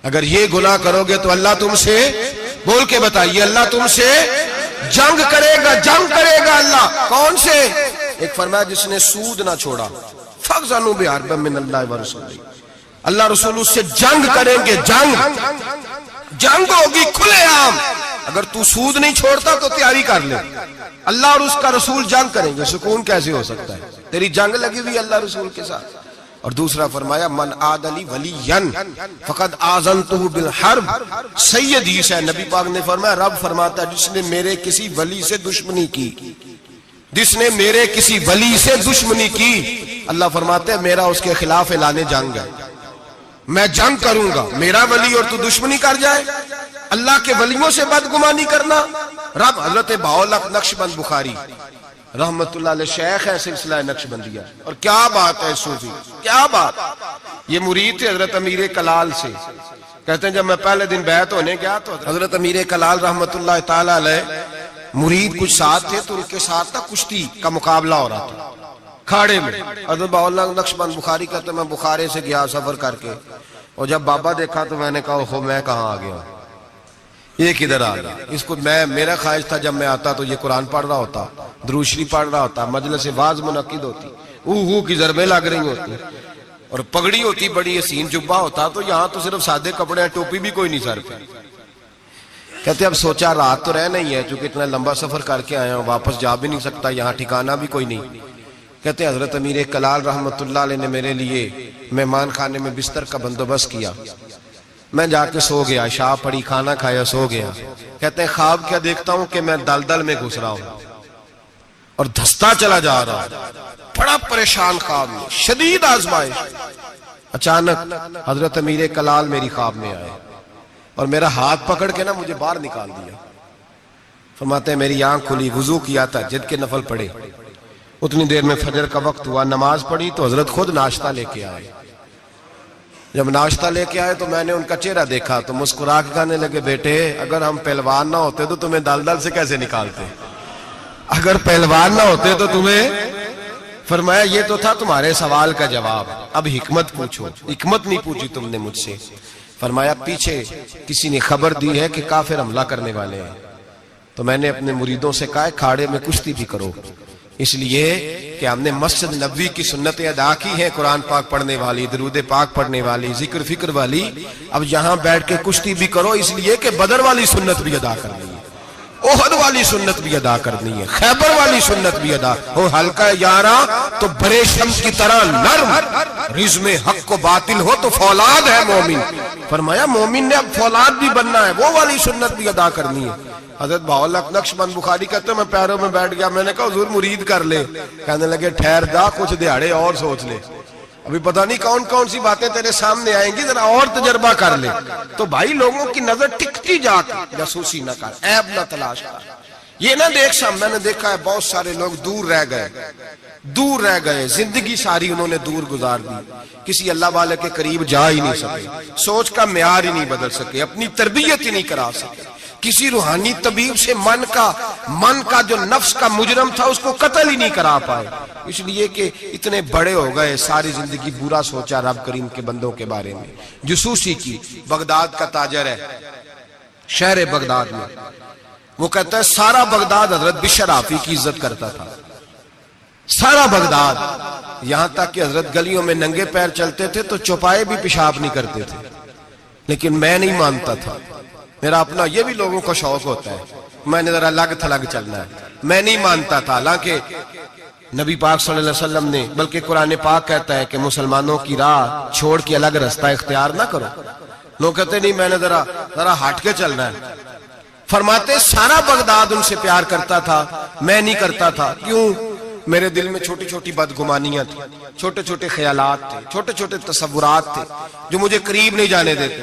اگر یہ گناہ کرو گے تو اللہ تم سے، بول کے بتائیے، اللہ تم سے جنگ کرے گا، جنگ کرے گا اللہ۔ کون سے؟ ایک فرمایا جس نے سود نہ چھوڑا، فَأْذَنُوا بِحَرْبٍ مِّنَ اللَّهِ وَرَسُولِهِ، اللہ رسول اس سے جنگ کریں گے، جنگ ہوگی کھلے عام۔ اگر تو سود نہیں چھوڑتا تو تیاری کر لے، اللہ اور اس کا رسول جنگ کریں گے۔ سکون کیسے ہو سکتا ہے؟ تیری جنگ لگی ہوئی اللہ رسول کے ساتھ۔ اور دوسرا فرمایا من عاد لی ولیا فقد آذنتہ بالحرب، صحیح حدیث ہے، نبی پاک نے فرمایا، رب فرماتا ہے جس نے میرے کسی ولی سے دشمنی کی، جس نے میرے کسی ولی سے دشمنی کی، اللہ فرماتے ہیں میرا اس کے خلاف اعلان جنگ ہے، میں جنگ کروں گا۔ میرا ولی اور تو دشمنی کر جائے، اللہ کے ولیوں سے بدگمانی کرنا۔ رب حضرت بہاؤالحق نقشبند بخاری رحمت اللہ علیہ شیخ ہے سلسلہ نقشبندیہ، اور کیا بات ہے صوفی، کیا بات۔ یہ مرید تھے حضرت امیر کلال سے، کہتے ہیں جب میں پہلے دن بیعت ہونے گیا تو حضرت امیر کلال رحمت اللہ تعالی علیہ مرید کچھ ساتھ تھے، تو ان کے ساتھ تھا کشتی کا مقابلہ ہو رہا تھا کھاڑے میں۔ حضرت بہاؤالحق نقشبند بخاری کہتے ہیں میں بخارے سے گیا سفر کر کے، اور جب بابا دیکھا تو میں نے کہا اوہو میں کہاں آ گیا، یہ کدھر آ گیا۔ اس کو میرا خواہش تھا جب میں آتا تو یہ قرآن پڑھ رہا ہوتا، درود شریف پڑھ رہا ہوتا، مجلس واعظ منعقد ہوتی، اوہ کی ضربیں لگ رہی ہوتی، اور پگڑی ہوتی، بڑی حسین جبہ ہوتا، تو یہاں تو صرف سادے کپڑے ہیں، ٹوپی بھی کوئی نہیں سر پہ۔ کہتے اب سوچا رات تو رہنا ہی ہے، چونکہ اتنا لمبا سفر کر کے آیا ہوں، واپس جا بھی نہیں سکتا، یہاں ٹھکانہ بھی کوئی نہیں۔ کہتے ہیں حضرت امیر کلال رحمت اللہ علیہ نے میرے لیے مہمان خانے میں بستر کا بندوبست کیا، میں جا کے سو گیا، عشاء پڑھی، کھانا کھایا، سو گیا۔ کہتے ہیں خواب کیا دیکھتا ہوں کہ میں دلدل میں گھس رہا ہوں اور دھستا چلا جا رہا ہوں، بڑا پریشان خواب میں، شدید آزمائش۔ اچانک حضرت امیر کلال میری خواب میں آئے اور میرا ہاتھ پکڑ کے نا مجھے باہر نکال دیا۔ فرماتے ہیں میری آنکھ کھلی، وضو کیا تھا، جد کے نفل پڑھے، اتنی دیر میں فجر کا وقت ہوا، نماز پڑھی تو حضرت خود ناشتہ لے کے آئے۔ جب ناشتہ لے کے آئے تو میں نے ان کا چہرہ دیکھا تو مسکرا کے کہنے لگے بیٹے اگر ہم پہلوان نہ ہوتے تو تمہیں دلدل سے کیسے نکالتے، اگر پہلوان نہ ہوتے تو تمہیں۔ فرمایا یہ تو تھا تمہارے سوال کا جواب، اب حکمت پوچھو۔ حکمت نہیں پوچھی تم نے مجھ سے۔ فرمایا پیچھے کسی نے خبر دی ہے کہ کافر حملہ کرنے والے ہیں، تو میں نے اپنے مریدوں سے کہا کھاڑے میں کشتی بھی کرو، اس لیے کہ ہم نے مسجد نبوی کی سنتیں ادا کی ہیں، قرآن پاک پڑھنے والی، درود پاک پڑھنے والی، ذکر فکر والی، اب یہاں بیٹھ کے کشتی بھی کرو، اس لیے کہ بدر والی سنت بھی ادا کرنی ہے، احد والی سنت بھی ادا کرنی ہے، خیبر والی سنت بھی ادا ہو، ہلکا یاراں تو برے شمس کی طرح نرم، رزم حق و باطل ہو تو فولاد ہے مومن۔ فرمایا مومن نے اب فولاد بھی بننا ہے، وہ والی سنت بھی ادا کرنی ہے۔ حضرت بہاءاللہ نقشبند بخاری کہتے ہیں میں پیروں میں بیٹھ گیا، میں نے کہا حضور مرید کر لے، کہنے لگے ٹھہر جا کچھ دیہڑے اور سوچ لے، ابھی پتہ نہیں کون کون سی باتیں تیرے سامنے آئیں گی، ذرا اور تجربہ کر لے۔ تو بھائی لوگوں کی نظر ٹکتی جا کے جاسوسی نہ کر، عیب نہ تلاش کر، یہ نہ دیکھ سا۔ میں نے دیکھا ہے بہت سارے لوگ دور رہ گئے، زندگی ساری انہوں نے دور گزار دی، کسی اللہ والے کے قریب جا ہی نہیں سکے، سوچ کا معیار ہی نہیں بدل سکے، اپنی تربیت ہی نہیں کرا سکے، کسی روحانی طبیب سے من کا جو نفس کا مجرم تھا اس کو قتل ہی نہیں کرا پائے، اس لیے کہ اتنے بڑے ہو گئے، ساری زندگی برا سوچا رب کریم کے بندوں کے بارے میں۔ جسوسی کی، بغداد کا تاجر ہے، شہر بغداد میں، وہ کہتا ہے سارا بغداد حضرت بشر حافی کی عزت کرتا تھا، سارا بغداد، یہاں تک کہ حضرت گلیوں میں ننگے پیر چلتے تھے تو چوپائے بھی پیشاب نہیں کرتے تھے، لیکن میں نہیں مانتا تھا، میرا اپنا، یہ بھی لوگوں کا شوق ہوتا ہے، میں نے ذرا الگ تھلگ چلنا ہے، میں نہیں مانتا تھا، حالانکہ نبی پاک صلی اللہ علیہ وسلم نے، بلکہ قرآن پاک کہتا ہے کہ مسلمانوں کی راہ چھوڑ کے الگ رستہ اختیار نہ کرو، لوگ کہتے نہیں میں نے ذرا ہٹ کے چلنا ہے۔ فرماتے سارا بغداد ان سے پیار کرتا تھا، میں نہیں کرتا تھا، کیوں؟ میرے دل میں چھوٹی چھوٹی بدگمانیاں تھیں، چھوٹے چھوٹے خیالات تھے، چھوٹے چھوٹے تصورات تھے جو مجھے قریب نہیں جانے دیتے۔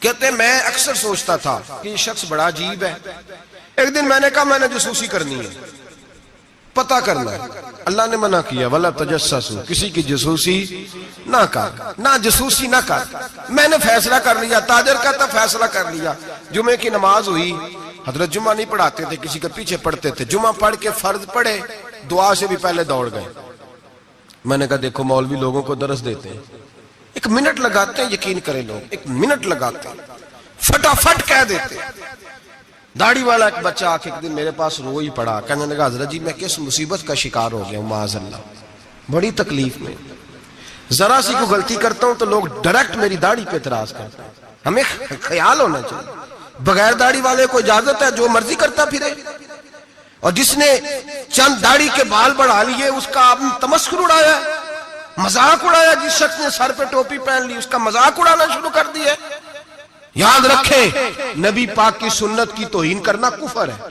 کہتے ہیں میں اکثر سوچتا تھا کہ یہ شخص بڑا عجیب ہے۔ ایک دن میں نے کہا میں نے جاسوسی کرنی ہے، پتہ کرنا ہے، اللہ نے منع کیا وَلَا تَجَسَّسُوا، کسی کی جاسوسی نہ کر، نہ جاسوسی نہ کر۔ میں نے فیصلہ کر لیا، تاجر کہتا فیصلہ کر لیا۔ جمعے کی نماز ہوئی، حضرت جمعہ نہیں پڑھاتے تھے، کسی کے پیچھے پڑھتے تھے، جمعہ پڑھ کے فرض پڑھے، دعا سے بھی پہلے دوڑ گئے۔ میں نے کہا دیکھو مولوی لوگوں کو درس دیتے ہیں، ایک منٹ لگاتے ہیں، یقین کریں لوگ ایک منٹ لگاتے ہیں، فٹافٹ کہہ دیتے ہیں۔ داڑھی والا ایک بچہ آ کے ایک دن میرے پاس رو ہی پڑا، کہنے لگا حضرت جی میں کس مصیبت کا شکار ہو گیا ہوں، معاذ اللہ، بڑی تکلیف میں، ذرا سی کو غلطی کرتا ہوں تو لوگ ڈائریکٹ میری داڑھی پہ اعتراض کرتے ہیں۔ ہمیں خیال ہونا چاہیے، بغیر داڑھی والے کو اجازت ہے جو مرضی کرتا پھرے، اور جس نے چند داڑھی کے بال بڑھا لیے اس کا آپ نے تمسخر اڑایا، مذاق اڑایا، جس شخص نے سر پہ ٹوپی پہن لی اس کا مذاق اڑانا شروع کر دیا۔ یاد رکھیں نبی پاک کی سنت کی توہین کرنا کفر ہے،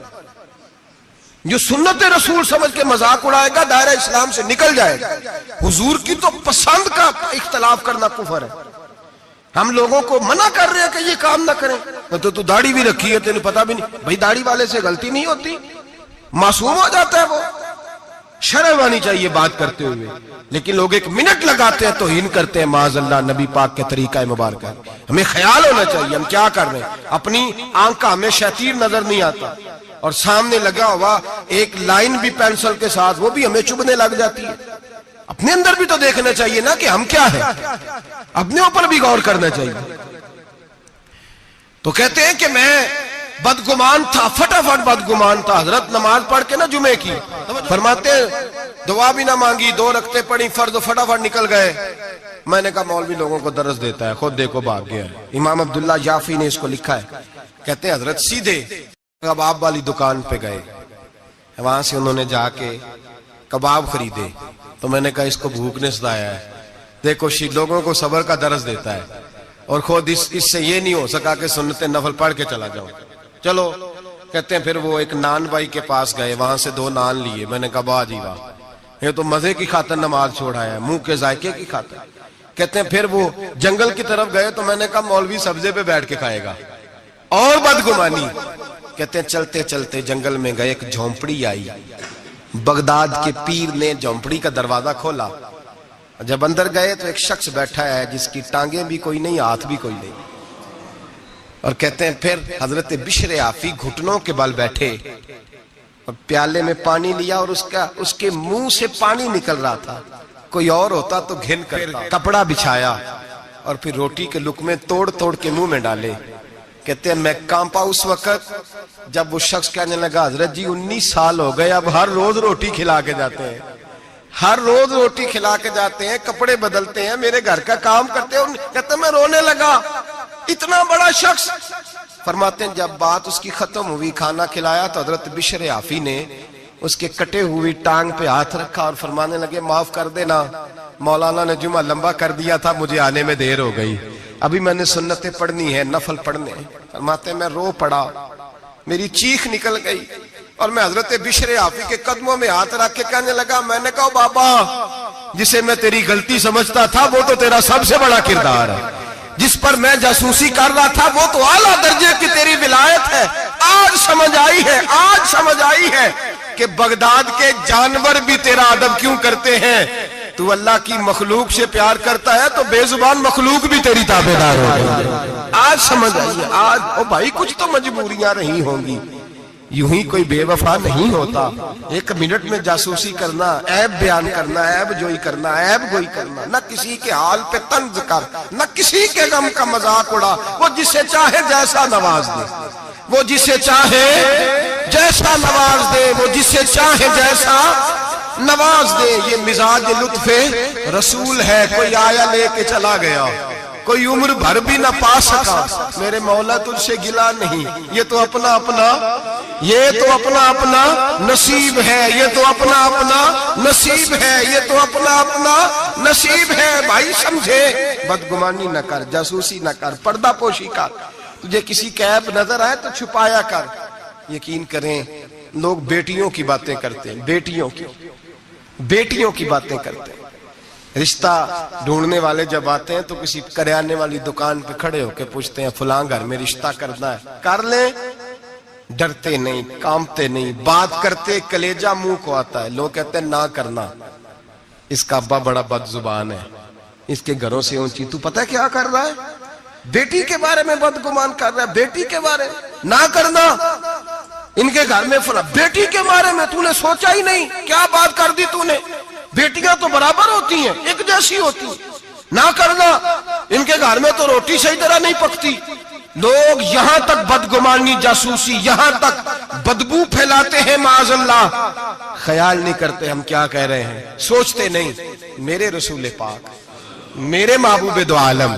جو سنت رسول سمجھ کے مذاق اڑائے گا دائرہ اسلام سے نکل جائے گا۔ حضور کی تو پسند کا اختلاف کرنا کفر ہے۔ ہم لوگوں کو منع کر رہے ہیں کہ یہ کام نہ کریں، تو داڑھی بھی رکھی ہے تینوں پتہ بھی نہیں، بھائی داڑھی والے سے غلطی نہیں ہوتی، معصوم ہو جاتا ہے وہ، شرم آنی چاہیے بات کرتے ہوئے، لیکن لوگ ایک منٹ لگاتے ہیں توہین کرتے ہیں معاذ اللہ نبی پاک کے طریقہ مبارکہ۔ ہمیں خیال ہونا چاہیے ہم کیا کر رہے ہیں، اپنی آنکھ کا ہمیں شیطیر نظر نہیں آتا، اور سامنے لگا ہوا ایک لائن بھی پینسل کے ساتھ وہ بھی ہمیں چبھنے لگ جاتی ہے۔ اپنے اندر بھی تو دیکھنا چاہیے نا کہ ہم کیا ہیں، اپنے اوپر بھی غور کرنا چاہیے۔ تو کہتے ہیں کہ میں بدگمان تھا، فٹافٹ بدگمان تھا۔ حضرت نماز پڑھ کے نا جمعے کی، فرماتے ہیں دعا بھی نہ مانگی، 2 رکعتیں پڑھی فرض، فٹافٹ نکل گئے۔ میں نے کہا مولوی لوگوں کو درس دیتا ہے، خود دیکھو بھاگ گیا ہے۔ امام عبداللہ یافی نے اس کو لکھا ہے، کہتے ہیں حضرت سیدھے کباب والی دکان پہ گئے، وہاں سے انہوں نے جا کے کباب خریدے، تو میں نے کہا اس کو بھوک نے ستایا ہے، دیکھو لوگوں کو صبر کا درس دیتا ہے، اور خود اس سے یہ نہیں ہو سکا کہ سنت نفل پڑھ کے چلا جاؤں۔ چلو، کہتے ہیں پھر وہ ایک نان بھائی کے پاس گئے، وہاں سے 2 نان لیے۔ میں نے کہا واہ جی واہ، یہ تو مزے کی خاطر نماز چھوڑا ہے، منہ کے ذائقے کی خاطر۔ کہتے ہیں پھر وہ جنگل کی طرف گئے، تو میں نے کہا مولوی سبزے پہ بیٹھ کے کھائے گا، اور بدگمانی۔ کہتے ہیں چلتے چلتے جنگل میں گئے، ایک جھونپڑی آئی، بغداد کے پیر نے جھونپڑی کا دروازہ کھولا، جب اندر گئے تو ایک شخص بیٹھا ہے جس کی ٹانگیں بھی کوئی نہیں، ہاتھ بھی کوئی نہیں، اور کہتے ہیں پھر حضرت بشر عافی گھٹنوں کے بل بیٹھے اور پیالے میں پانی لیا، اور اس کے منہ سے پانی نکل رہا تھا، کوئی اور ہوتا تو گھن کرتا۔ کپڑا بچھایا اور پھر روٹی کے لقمے توڑ توڑ کے منہ میں ڈالے۔ کہتے ہیں میں کانپا اس وقت جب وہ شخص کہنے لگا حضرت جی 19 سال ہو گئے، اب ہر روز روٹی کھلا کے جاتے ہیں، ہر روز روٹی کھلا کے جاتے ہیں، کپڑے بدلتے ہیں، میرے گھر کا کام کرتے ہیں۔ کہتے ہیں میں رونے لگا، اتنا بڑا شخص۔ فرماتے ہیں جب بات اس کی ختم ہوئی، کھانا کھلایا، تو حضرت بشر عافی نے اس کے کٹے ہوئی ٹانگ پہ ہاتھ رکھا اور فرمانے لگے معاف کر دینا، مولانا نے جمعہ لمبا کر دیا تھا، مجھے آنے میں دیر ہو گئی، ابھی میں نے سنتیں پڑھنی ہے، نفل پڑھنے۔ فرماتے ہیں میں رو پڑا، میری چیخ نکل گئی، اور میں حضرت بشر عافی کے قدموں میں ہاتھ رکھ کے کہنے لگا، میں نے کہا بابا جسے میں تیری غلطی سمجھتا تھا وہ تو تیرا سب سے بڑا کردار ہے، جس پر میں جاسوسی کر رہا تھا وہ تو اعلیٰ درجے کی تیری ولایت ہے۔ آج سمجھ آئی ہے کہ بغداد کے جانور بھی تیرا ادب کیوں کرتے ہیں۔ تو اللہ کی مخلوق سے پیار کرتا ہے تو بے زبان مخلوق بھی تیری تابعدار ہو گئی۔ آج سمجھ آئی ہے، آج او بھائی کچھ تو مجبوریاں رہی ہوں گی، یوں ہی کوئی بے وفا نہیں ہوتا۔ 1 منٹ میں جاسوسی کرنا، عیب بیان کرنا، عیب جوئی کرنا، عیب گوئی کرنا، نہ کسی کے حال پہ طنز کر، نہ کسی کے غم کا مذاق اڑا۔ وہ جسے چاہے جیسا نواز دے، وہ جسے چاہے جیسا نواز دے، وہ جسے چاہے جیسا نواز دے۔ یہ مزاج لطف رسول ہے، کوئی آیا لے کے چلا گیا، کوئی عمر بھر بھی نہ پا سکا، میرے مولا تجھ سے گلا نہیں، یہ تو اپنا اپنا نصیب ہے، یہ تو اپنا نصیب ہے، یہ تو اپنا نصیب ہے۔ بھائی سمجھے، بدگمانی نہ کر، جاسوسی نہ کر، پردہ پوشی کر، تجھے کسی کا عیب نظر آئے تو چھپایا کر۔ یقین کریں لوگ بیٹیوں کی باتیں کرتے ہیں، بیٹیوں کی باتیں کرتے ہیں۔ رشتہ ڈھونڈنے والے جب آتے ہیں تو کسی کریانے والی دکان پہ کھڑے ہو کے پوچھتے ہیں فلاں گھر میں رشتہ کرنا ہے، کر لیں، ڈرتے نہیں، کانپتے نہیں، بات کرتے کلیجہ منہ کو آتا ہے۔ لوگ کہتے ہیں نہ کرنا، اس کا ابا بڑا بد زبان ہے، اس کے گھروں سے اونچی۔ تو پتہ کیا کر رہا ہے؟ بیٹی کے بارے میں بدگمان کر رہا ہے، بیٹی کے بارے میں نہ کرنا، ان کے گھر میں فلاں، بیٹی کے بارے میں تو نے سوچا ہی نہیں، کیا بات کر دی تو نے؟ بیٹیاں تو برابر ہوتی ہیں، ایک جیسی ہوتی ہیں، نہ کرنا، ان کے گھر میں تو روٹی صحیح طرح نہیں پکتی۔ لوگ یہاں تک بدگمانی، جاسوسی، یہاں تک بدبو پھیلاتے ہیں معاذ اللہ، خیال نہیں کرتے ہم کیا کہہ رہے ہیں، سوچتے نہیں۔ میرے رسول پاک، میرے محبوب دو عالم،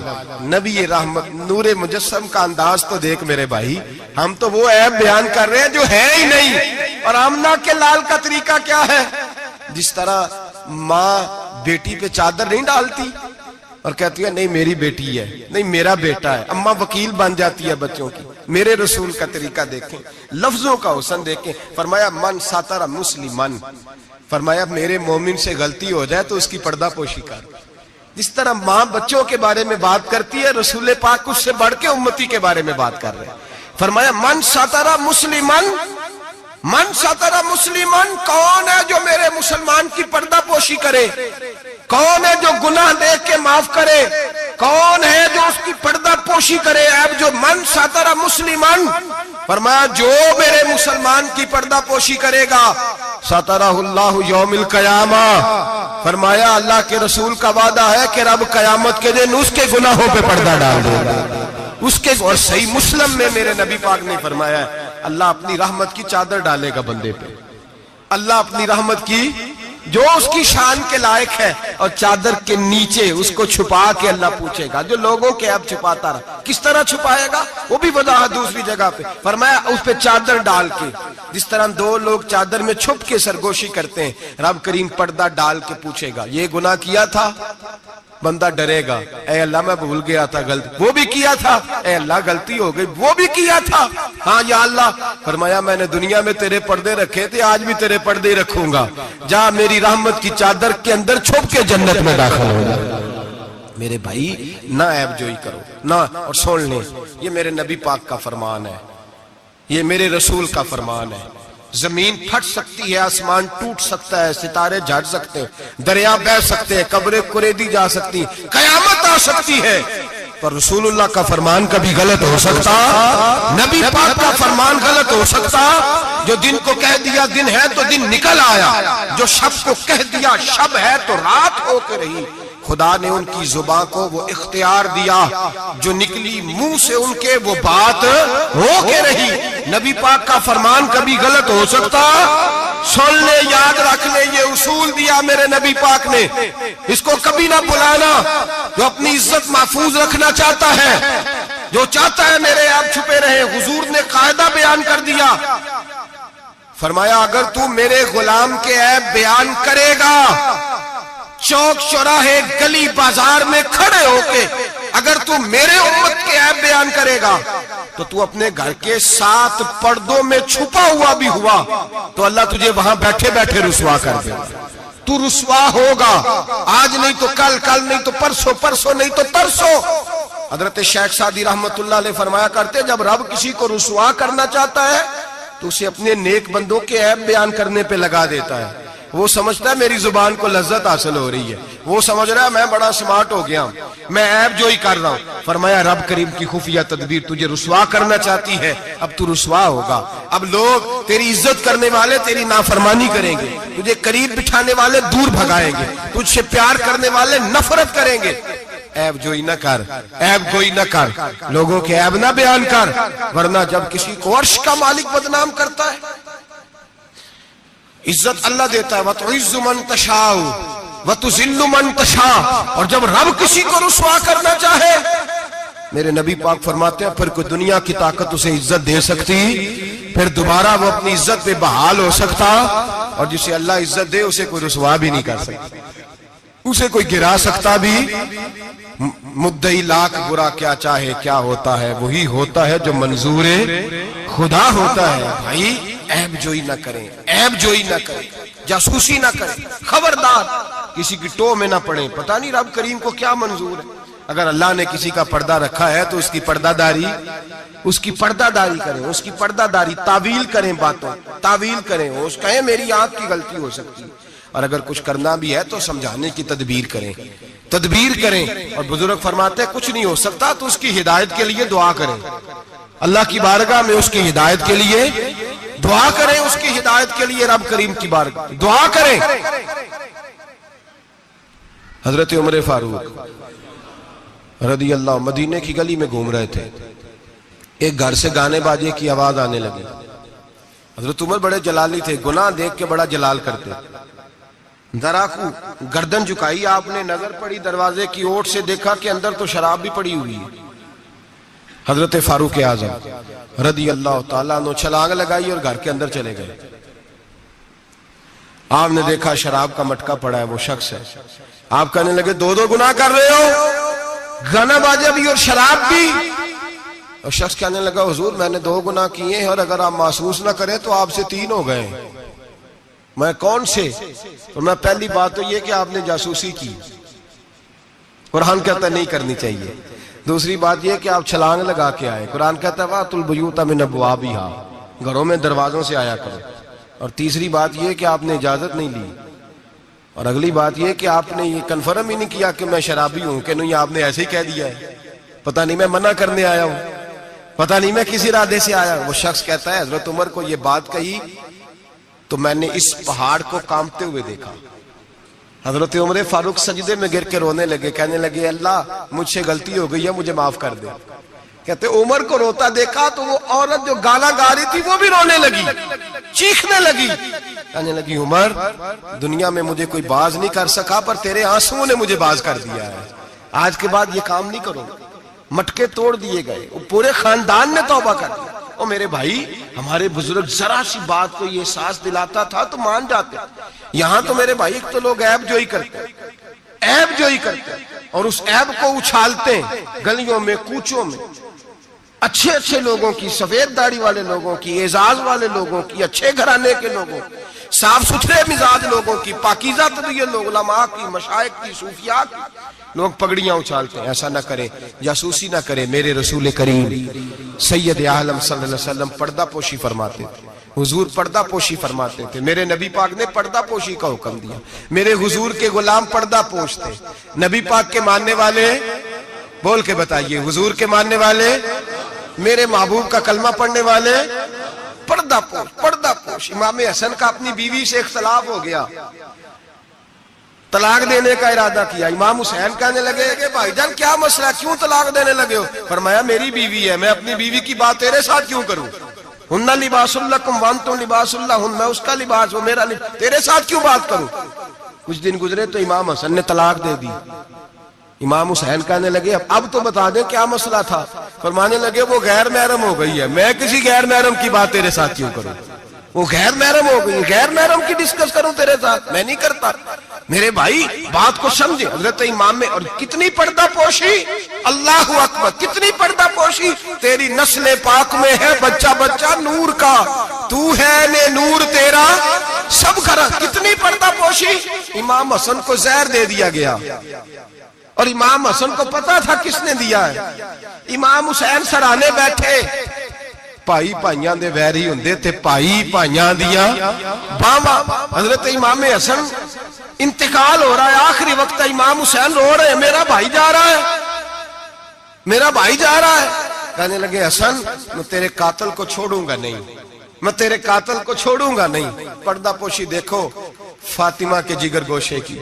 نبی رحمت، نور مجسم کا انداز تو دیکھ میرے بھائی، ہم تو وہ عیب بیان کر رہے ہیں جو ہے ہی نہیں۔ اور آمنہ کے لال کا طریقہ کیا ہے؟ جس طرح ماں بیٹی پہ چادر نہیں ڈالتی اور کہتی ہے نہیں میری بیٹی ہے، نہیں میرا بیٹا ہے، اماں وکیل بن جاتی ہے بچوں کی۔ میرے رسول کا طریقہ دیکھیں، لفظوں کا حسن دیکھیں۔ فرمایا من ساتر مسلمن، فرمایا میرے مومن سے غلطی ہو جائے تو اس کی پردہ پوشی کر۔ جس طرح ماں بچوں کے بارے میں بات کرتی ہے، رسول پاک اس سے بڑھ کے امتی کے بارے میں بات کر رہے ہیں۔ فرمایا من ساتر مسلمن، من ساتر مسلمن، کون ہے جو میرے مسلمان کی پردہ پوشی کرے؟ کون ہے جو گناہ دیکھ کے معاف کرے؟ کون ہے جو اس کی پردہ پوشی کرے؟ اب جو من ساتر مسلمن، فرمایا جو میرے مسلمان کی پردہ پوشی کرے گا، ساترہ اللہ یوم القیامہ، فرمایا اللہ کے رسول کا وعدہ ہے کہ رب قیامت کے دن اس کے گناہوں پہ پردہ ڈال دے گا، اس کے۔ اور صحیح مسلم میں میرے نبی پاک نے فرمایا ہے اللہ اپنی رحمت کی چادر ڈالے گا بندے پہ، اللہ اپنی رحمت کی جو اس کی شان کے لائق ہے، اور چادر کے نیچے اس کو چھپا کے اللہ پوچھے گا جو لوگوں کے عیب چھپاتا رہا، کس طرح چھپائے گا؟ وہ بھی وضاحت دوسری جگہ پہ فرمایا اس پہ چادر ڈال کے، جس طرح دو لوگ چادر میں چھپ کے سرگوشی کرتے ہیں، رب کریم پردہ ڈال کے پوچھے گا یہ گناہ کیا تھا؟ بندہ ڈرے گا، اے اللہ میں بھول گیا تھا، غلطی وہ بھی کیا تھا، اے اللہ غلطی ہو گئی، وہ بھی کیا تھا، ہاں یا اللہ۔ فرمایا میں نے دنیا میں تیرے پردے رکھے تھے، آج بھی تیرے پردے رکھوں گا، جا میری رحمت کی چادر کے اندر چھپ کے جنت میں داخل ہو جا۔ میرے بھائی نہ عیب جوئی کرو نہ، اور سن لیں یہ میرے نبی پاک کا فرمان ہے، یہ میرے رسول کا فرمان ہے۔ زمین پھٹ سکتی ہے، آسمان ٹوٹ سکتا ہے، ستارے جھڑ سکتے ہیں، دریا بہہ سکتے ہیں، قبریں کریدی جا سکتی، قیامت آ سکتی ہے، پر رسول اللہ کا فرمان کبھی غلط ہو سکتا؟ نبی پاک کا فرمان غلط ہو سکتا؟ جو دن کو کہہ دیا دن ہے تو دن نکل آیا، جو شب کو کہہ دیا شب ہے تو رات ہو کے رہی۔ خدا نے ان کی زبان کو وہ اختیار دیا، جو نکلی منہ سے ان کے وہ بات ہو کے رہی۔ نبی پاک کا فرمان کبھی غلط ہو سکتا؟ سن لے، یاد رکھ لے، یہ اصول دیا میرے نبی پاک نے، اس کو کبھی نہ بھلانا۔ جو اپنی عزت محفوظ رکھنا چاہتا ہے، جو چاہتا ہے میرے آپ چھپے رہے، حضور نے قاعدہ بیان کر دیا، فرمایا اگر تو میرے غلام کے عیب بیان کرے گا، چوک چوراہے گلی بازار میں کھڑے ہو کے اگر تو میرے امت کے عیب بیان کرے گا، تو تو اپنے گھر کے 7 پردوں میں چھپا ہوا بھی ہوا تو اللہ تجھے وہاں بیٹھے بیٹھے رسوا کر دے گا۔ تو رسوا ہوگا، آج نہیں تو کل، کل نہیں تو پرسوں، پرسوں نہیں تو ترسوں۔ حضرت شیخ سعدی رحمت اللہ علیہ فرمایا کرتے جب رب کسی کو رسوا کرنا چاہتا ہے تو اسے اپنے نیک بندوں کے عیب بیان کرنے پہ لگا دیتا ہے۔ وہ سمجھتا ہے میری زبان کو لذت حاصل ہو رہی ہے، وہ سمجھ رہا ہے میں بڑا سمارٹ ہو گیا ہوں، میں عیب جوئی کر رہا ہوں۔ فرمایا رب کریم کی خفیہ تدبیر تجھے رسوا کرنا چاہتی ہے، اب تو رسوا ہوگا۔ اب لوگ تیری عزت کرنے والے تیری نافرمانی کریں گے، تجھے قریب بٹھانے والے دور بھگائیں گے، تجھ سے پیار کرنے والے نفرت کریں گے۔ عیب جوئی نہ کر، عیب گوئی نہ کر، لوگوں کے عیب نہ بیان کر، ورنہ جب کسی کو عرش کا مالک بدنام کرتا ہے، عزت اللہ دیتا ہے، وَتُعِزُّ مَن تَشَاءُ وَتُذِلُّ مَن تَشَاءُ، اور جب رب کسی کو رسوا کرنا چاہے، میرے نبی پاک فرماتے ہیں پھر کوئی دنیا کی طاقت اسے عزت دے سکتی، پھر دوبارہ وہ اپنی عزت پہ بحال ہو سکتا، اور جسے اللہ عزت دے اسے کوئی رسوا بھی نہیں کر سکتا، اسے کوئی گرا سکتا بھی۔ مدعی لاکھ برا کیا چاہے کیا ہوتا ہے، وہی ہوتا ہے جو منظور خدا ہوتا ہے۔ بھائی عیب جوئی نہ کریں، عیب جوئی نہ کریں، جاسوسی نہ کریں، خبردار کسی کی ٹو میں نہ پڑیں، پتہ نہیں رب کریم کو کیا منظور ہے۔ اگر اللہ نے کسی کا پردہ رکھا ہے تو اس کی پردہ داری کریں، اس کی پردہ داری، تعویل کریں، باتوں تعویل کریں، اس کہیں میری آنکھ کی غلطی ہو سکتی ہے، اور اگر کچھ کرنا بھی ہے تو سمجھانے کی تدبیر کریں، اور بزرگ فرماتے ہیں کچھ نہیں ہو سکتا تو اس کی ہدایت کے لیے دعا کریں، اللہ کی بارگاہ میں اس کی ہدایت کے لیے دعا کریں، اس کی ہدایت کے لیے رب کریم کی بارگاہ دعا کریں۔ حضرت عمر فاروق رضی اللہ مدینے کی گلی میں گھوم رہے تھے، ایک گھر سے گانے باجے کی آواز آنے لگی۔ حضرت عمر بڑے جلالی تھے، گناہ دیکھ کے بڑا جلال کرتے، ذرا کو گردن جھکائی، آپ نے نظر پڑی دروازے کی اوٹ سے، دیکھا کہ اندر تو شراب بھی پڑی ہوئی ہے۔ حضرت فاروق اعظم رضی اللہ تعالیٰ عنہ چھلانگ لگائی اور گھر کے اندر چلے گئے۔ آپ نے دیکھا شراب کا مٹکا پڑا ہے، وہ شخص ہے۔ آپ کہنے لگے دو گناہ کر رہے ہو، گانا باجا بھی اور شراب بھی۔ اور شخص کہنے لگا حضور میں نے 2 گناہ کیے ہیں، اور اگر آپ محسوس نہ کریں تو آپ سے 3 ہو گئے۔ میں کون سے؟ اور میں پہلی بات تو یہ کہ آپ نے جاسوسی کی، قرآن کہتا ہے نہیں کرنی چاہیے۔ دوسری بات یہ کہ آپ چھلانگ لگا کے آئے، قرآن کہتا ہے وَأْتُوا الْبُيُوتَ مِنْ أَبْوَابِهَا، گھروں میں دروازوں سے آیا کرو۔ اور تیسری بات یہ کہ آپ نے اجازت نہیں لی۔ اور اگلی بات یہ کہ آپ نے یہ کنفرم ہی نہیں کیا کہ میں شرابی ہوں، کہ نہیں آپ نے ایسے ہی کہہ دیا ہے، پتہ نہیں میں منع کرنے آیا ہوں، پتہ نہیں میں کسی ارادے سے آیا ہوں۔ وہ شخص کہتا ہے حضرت عمر کو یہ بات کہی تو میں نے اس پہاڑ کو کانپتے ہوئے دیکھا۔ حضرت عمر فاروق سجدے میں گر کے رونے لگے، کہنے لگے اللہ مجھ سے غلطی ہو گئی ہے، مجھے معاف کر دے۔ کہتے عمر کو روتا دیکھا تو وہ عورت جو گانا گا رہی تھی وہ بھی رونے لگی، چیخنے لگی۔ کہنے لگی عمر دنیا میں مجھے کوئی باز نہیں کر سکا پر تیرے آنسوؤں نے مجھے باز کر دیا ہے، آج کے بعد یہ کام نہیں کروں۔ مٹکے توڑ دیے گئے، پورے خاندان نے توبہ کر دیا۔ اور میرے بھائی ہمارے بزرگ ذرا سی بات کو یہ احساس دلاتا تھا تو مان جاتے، یہاں تو میرے بھائی ایک تو لوگ عیب جوئی کرتے اور اس عیب کو اچھالتے ہیں گلیوں میں کوچوں میں، اچھے اچھے لوگوں کی، سفید داڑھی والے لوگوں کی، اعزاز والے لوگوں کی، اچھے گھرانے کے لوگوں کی، صاف ستھرے مزاج لوگوں کی، پاکیزہ طبیعت لوگ، علماء کی، مشائخ کی، صوفیاء کی، لوگ پگڑیاں اچھالتے ہیں۔ ایسا نہ کریں، جاسوسی نہ کریں۔ میرے رسول کریم سید عالم صلی اللہ علیہ وسلم پردہ پوشی فرماتے تھے، حضور پردہ پوشی فرماتے تھے۔ میرے نبی پاک نے پردہ پوشی کا حکم دیا۔ میرے حضور کے غلام پردہ پوش تھے۔ نبی پاک کے ماننے والے بول کے بتائیے، حضور کے ماننے والے، میرے محبوب کا کلمہ پڑھنے والے، پردہ پوش۔ امام حسن کا اپنی بیوی سے اختلاف ہو گیا، طلاق دینے کا ارادہ کیا۔ امام حسین کہنے لگے کہ بھائی جان کیا مسئلہ، کیوں طلاق دینے لگے ہو؟ فرمایا میری بیوی ہے، میں اپنی بیوی کی بات تیرے ساتھ کیوں کروں؟ ہن لباس لکم وانتم لباس لہن، میں اس کا لباس ہوں، میرا لباس، تیرے ساتھ کیوں بات کروں؟ کچھ دن گزرے تو امام حسن نے طلاق دے دی۔ امام حسین کہنے لگے اب تو بتا دیں کیا مسئلہ تھا؟ فرمانے لگے وہ غیر محرم ہو گئی ہے، میں کسی غیر محرم کی بات تیرے ساتھ کیوں کروں؟ وہ غیر محرم ہو گئی، غیر محرم کی ڈسکس کروں تیرے ساتھ؟ میں نہیں کرتا۔ میرے بھائی بات کو سمجھے، حضرت امام میں، اور کتنی پردہ پوشی، اللہ اکبر، کتنی پردہ پوشی۔ تیری نسل پاک میں ہے بچہ بچہ نور کا، تو ہے نے نور تیرا سب کرا۔ کتنی پردہ پوشی۔ امام حسن کو زہر دے دیا گیا اور امام حسن کو پتا تھا کس نے دیا ہے۔ امام حسین سرانے بیٹھے، پائی پائیاں دے ویری ہوندے تھے، پائی پائیاں دیا باواں۔ حضرت امام حسن انتقال ہو رہا ہے، آخری وقت امام حسین رو رہے ہیں، میرا بھائی جا رہا ہے، میرا بھائی جا رہا ہے۔ کہنے لگے حسن میں تیرے قاتل کو چھوڑوں گا نہیں، میں تیرے قاتل کو چھوڑوں گا نہیں۔ پردہ پوشی دیکھو فاطمہ کے جگر گوشے کی،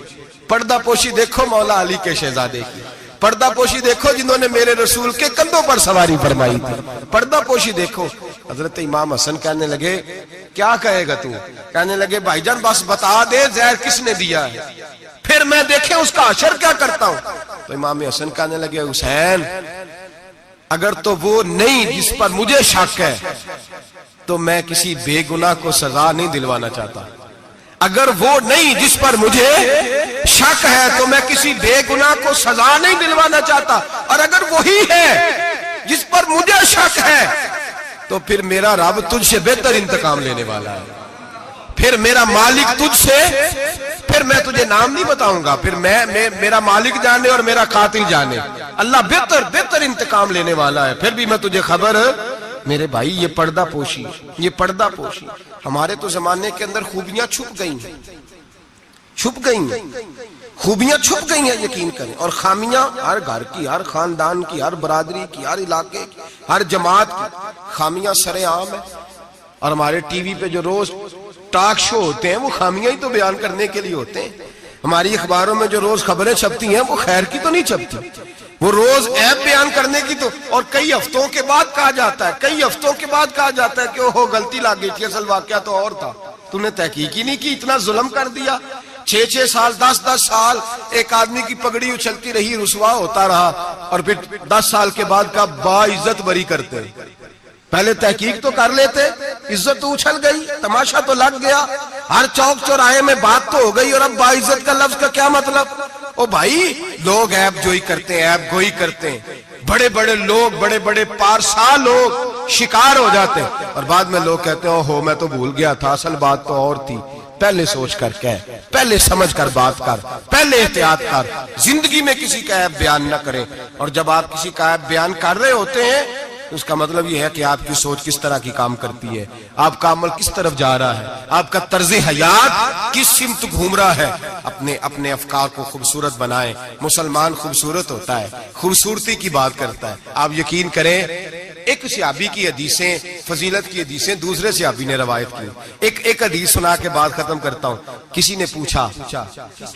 پردہ پوشی دیکھو مولا علی کے شہزادے کی، پردہ پوشی دیکھو جنہوں نے میرے رسول کے کندھوں پر سواری فرمائی تھی، پردہ پوشی دیکھو۔ حضرت امام حسن کہنے لگے کیا کہے گا تو؟ کہنے لگے بھائی جان بس بتا دے زہر کس نے دیا ہے، پھر میں دیکھیں اس کا حشر کیا کرتا ہوں۔ تو امام حسن کہنے لگے حسین اگر تو وہ نہیں جس پر مجھے شک ہے تو میں کسی بے گناہ کو سزا نہیں دلوانا چاہتا، اگر وہ نہیں جس پر مجھے شک ہے تو میں کسی بے گناہ کو سزا نہیں دلوانا چاہتا، اور اگر وہی ہے جس پر مجھے شک ہے تو پھر میرا رب تجھ سے بہتر انتقام لینے والا ہے، پھر میرا مالک تجھ سے، پھر میں تجھے نام نہیں بتاؤں گا، پھر میرا مالک جانے اور میرا قاتل جانے، اللہ بہتر انتقام لینے والا ہے، پھر بھی میں تجھے خبر۔ میرے بھائی یہ پردہ پوشی، یہ پردہ پوشی۔ ہمارے تو زمانے کے اندر خوبیاں چھپ گئی ہیں، خوبیاں چھپ گئی ہیں یقین کریں، اور خامیاں ہر گھر کی، ہر خاندان کی، ہر برادری کی، ہر علاقے کی، ہر جماعت کی خامیاں سرے عام ہیں۔ اور ہمارے ٹی وی پہ جو روز ٹاک شو ہوتے ہیں وہ خامیاں ہی تو بیان کرنے کے لیے ہوتے ہیں۔ ہماری اخباروں میں جو روز خبریں چھپتی ہیں وہ خیر کی تو نہیں چھپتی، وہ روز عیب بیان کرنے کی تو، اور کئی ہفتوں کے بعد کہا جاتا ہے کہ اوہو غلطی لگ گئی تھی، اصل واقعہ تو اور تھا، تم نے تحقیق ہی نہیں کی، اتنا ظلم کر دیا۔ 6 سال 10 سال ایک آدمی کی پگڑی اچھلتی رہی، رسوا ہوتا رہا، اور پھر 10 سال کے بعد کا باعزت بری کرتے۔ پہلے تحقیق تو کر لیتے، عزت تو اچھل گئی، تماشا تو لگ گیا، ہر چوک چوراہے میں بات تو ہو گئی، اور اب باعزت کا لفظ کا کیا مطلب؟ او بھائی لوگ عیب جوئی کرتے ہیں، عیب گوئی کرتے ہیں، بڑے بڑے لوگ، بڑے بڑے پارسا لوگ شکار ہو جاتے ہیں، اور بعد میں لوگ کہتے ہیں اوہو میں تو بھول گیا تھا، اصل بات تو اور تھی۔ پہلے سوچ کر کہہ، پہلے سمجھ کر بات کر، پہلے احتیاط کر، زندگی میں کسی کا عیب بیان نہ کریں۔ اور جب آپ کسی کا عیب بیان کر رہے ہوتے ہیں اس کا مطلب یہ ہے کہ آپ کی سوچ کس طرح کی کام کرتی ہے، آپ کا عمل کس طرف جا رہا ہے، آپ کا طرز حیات کس سمت گھوم رہا ہے۔ اپنے افکار کو خوبصورت بنائیں۔ مسلمان خوبصورت ہوتا ہے، خوبصورتی کی بات کرتا ہے۔ آپ یقین کریں ایک صحابی کی حدیثیں، فضیلت کی حدیثیں دوسرے صحابی نے روایت کی۔ ایک حدیث سنا کے بعد ختم کرتا ہوں۔ کسی نے پوچھا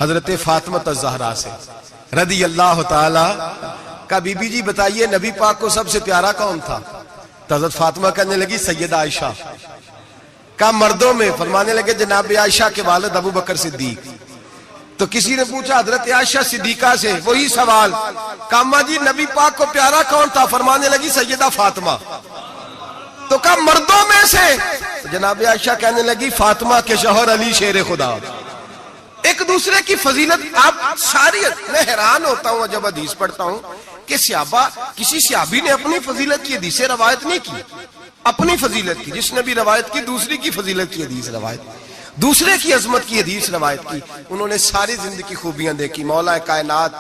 حضرت فاطمہ الزہرا سے رضی اللہ تعالی کا، بی بی جی بتائیے نبی پاک کو سب سے پیارا کون تھا؟ تو حضرت فاطمہ کہنے لگی سیدہ عائشہ۔ کہا مردوں میں، فرمانے لگے جناب عائشہ کے والد ابو بکر صدیق۔ تو کسی نے پوچھا حضرت عائشہ صدیقہ سے وہی سوال، کہا اماں جی نبی پاک کو پیارا کون تھا؟ فرمانے لگی سیدہ فاطمہ۔ تو کہا مردوں میں سے؟ جناب عائشہ کہنے لگی فاطمہ کے شوہر علی شیر خدا۔ ایک دوسرے کی فضیلت، آپ ساری، میں حیران ہوتا ہوں جب حدیث پڑھتا ہوں کہ صحابہ، کسی صحابی نے اپنی فضیلت کی حدیث روایت نہیں کی، اپنی فضیلت کی، جس نے بھی روایت کی دوسری کی فضیلت کی حدیث روایت، دوسرے کی عظمت کی حدیث روایت کی۔ انہوں نے ساری زندگی خوبیاں دیکھی۔ مولا کائنات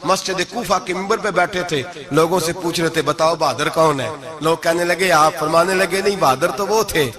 مسجد کوفہ کے منبر پہ بیٹھے تھے، لوگوں سے پوچھ رہے تھے بتاؤ بہادر کون ہے؟ لوگ کہنے لگے آپ، فرمانے لگے نہیں، بہادر تو وہ تھے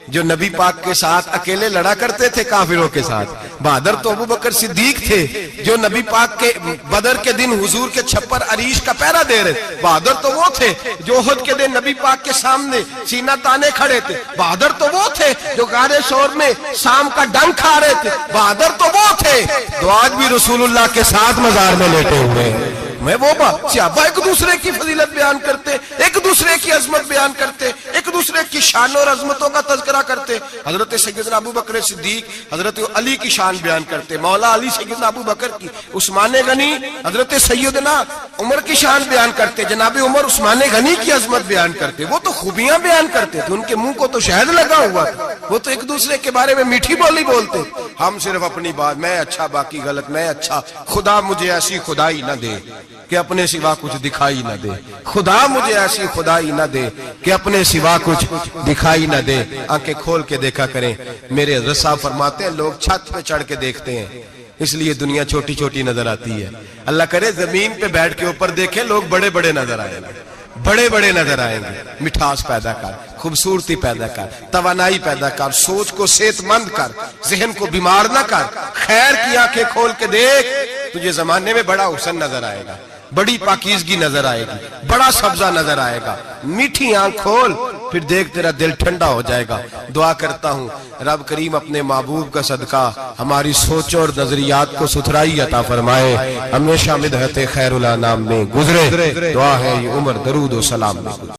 جو نبی پاک کے ساتھ اکیلے لڑا کرتے تھے کافروں کے ساتھ۔ بہادر تو ابو بکر صدیق تھے جو نبی پاک کے بدر کے دن حضور کے چھپر عریش کا پہرا دے رہے۔ بہادر تو وہ تھے جو احد کے دن نبی پاک کے سامنے سینہ تانے کھڑے تھے۔ بہادر تو وہ تھے جو غار ثور میں شام کا ڈنگ کھا رہے تھے۔ بہادر تو وہ تھے جو آج بھی رسول اللہ کے ساتھ مزار میں لیٹے ہوئے ہیں۔ میں وہ صحابہ ایک دوسرے کی فضیلت بیان کرتے، ایک دوسرے کی عظمت بیان کرتے، ایک دوسرے کی شان اور عظمتوں کا تذکرہ کرتے۔ حضرت سیدنا ابو بکر صدیق حضرت علی کی شان بیان کرتے، مولا علی سیدنا ابو بکر کی، عثمان غنی حضرت سیدنا عمر کی شان بیان کرتے، جناب عمر عثمان غنی کی عظمت بیان کرتے۔ وہ تو خوبیاں بیان کرتے تھے، ان کے منہ کو تو شہد لگا ہوا تھا، وہ تو ایک دوسرے کے بارے میں میٹھی بولی بولتے۔ ہم صرف اپنی بات، میں اچھا باقی غلط، میں اچھا، خدا مجھے ایسی خدائی نہ دے کہ اپنے سوا کچھ دکھائی نہ دے، خدا مجھے ایسی خدائی نہ دے کہ اپنے سوا کچھ دکھائی نہ دے۔ آنکھیں کھول کے دیکھا کریں۔ میرے حضرت صاحب فرماتے ہیں لوگ چھت پہ چڑھ کے دیکھتے ہیں، اس لیے دنیا چھوٹی چھوٹی نظر آتی ہے۔ اللہ کرے زمین پہ بیٹھ کے اوپر دیکھیں، لوگ بڑے بڑے نظر آئیں گے، بڑے بڑے نظر آئیں گے۔ مٹھاس پیدا کر، خوبصورتی پیدا کر، توانائی پیدا کر، سوچ کو صحت مند کر، ذہن کو بیمار نہ کر، خیر کی آنکھیں کھول کے دیکھ، تجھے زمانے میں بڑا حسن نظر آئے گا، بڑی پاکیزگی نظر آئے گی، بڑا سبزہ نظر آئے گا۔ میٹھی آنکھ کھول، پھر دیکھ تیرا دل ٹھنڈا ہو جائے گا۔ دعا کرتا ہوں رب کریم اپنے محبوب کا صدقہ ہماری سوچوں اور نظریات کو ستھرائی عطا فرمائے، ہمیشہ مدحت خیر الانام میں گزرے۔ دعا ہے یہ عمر درود و سلام میں۔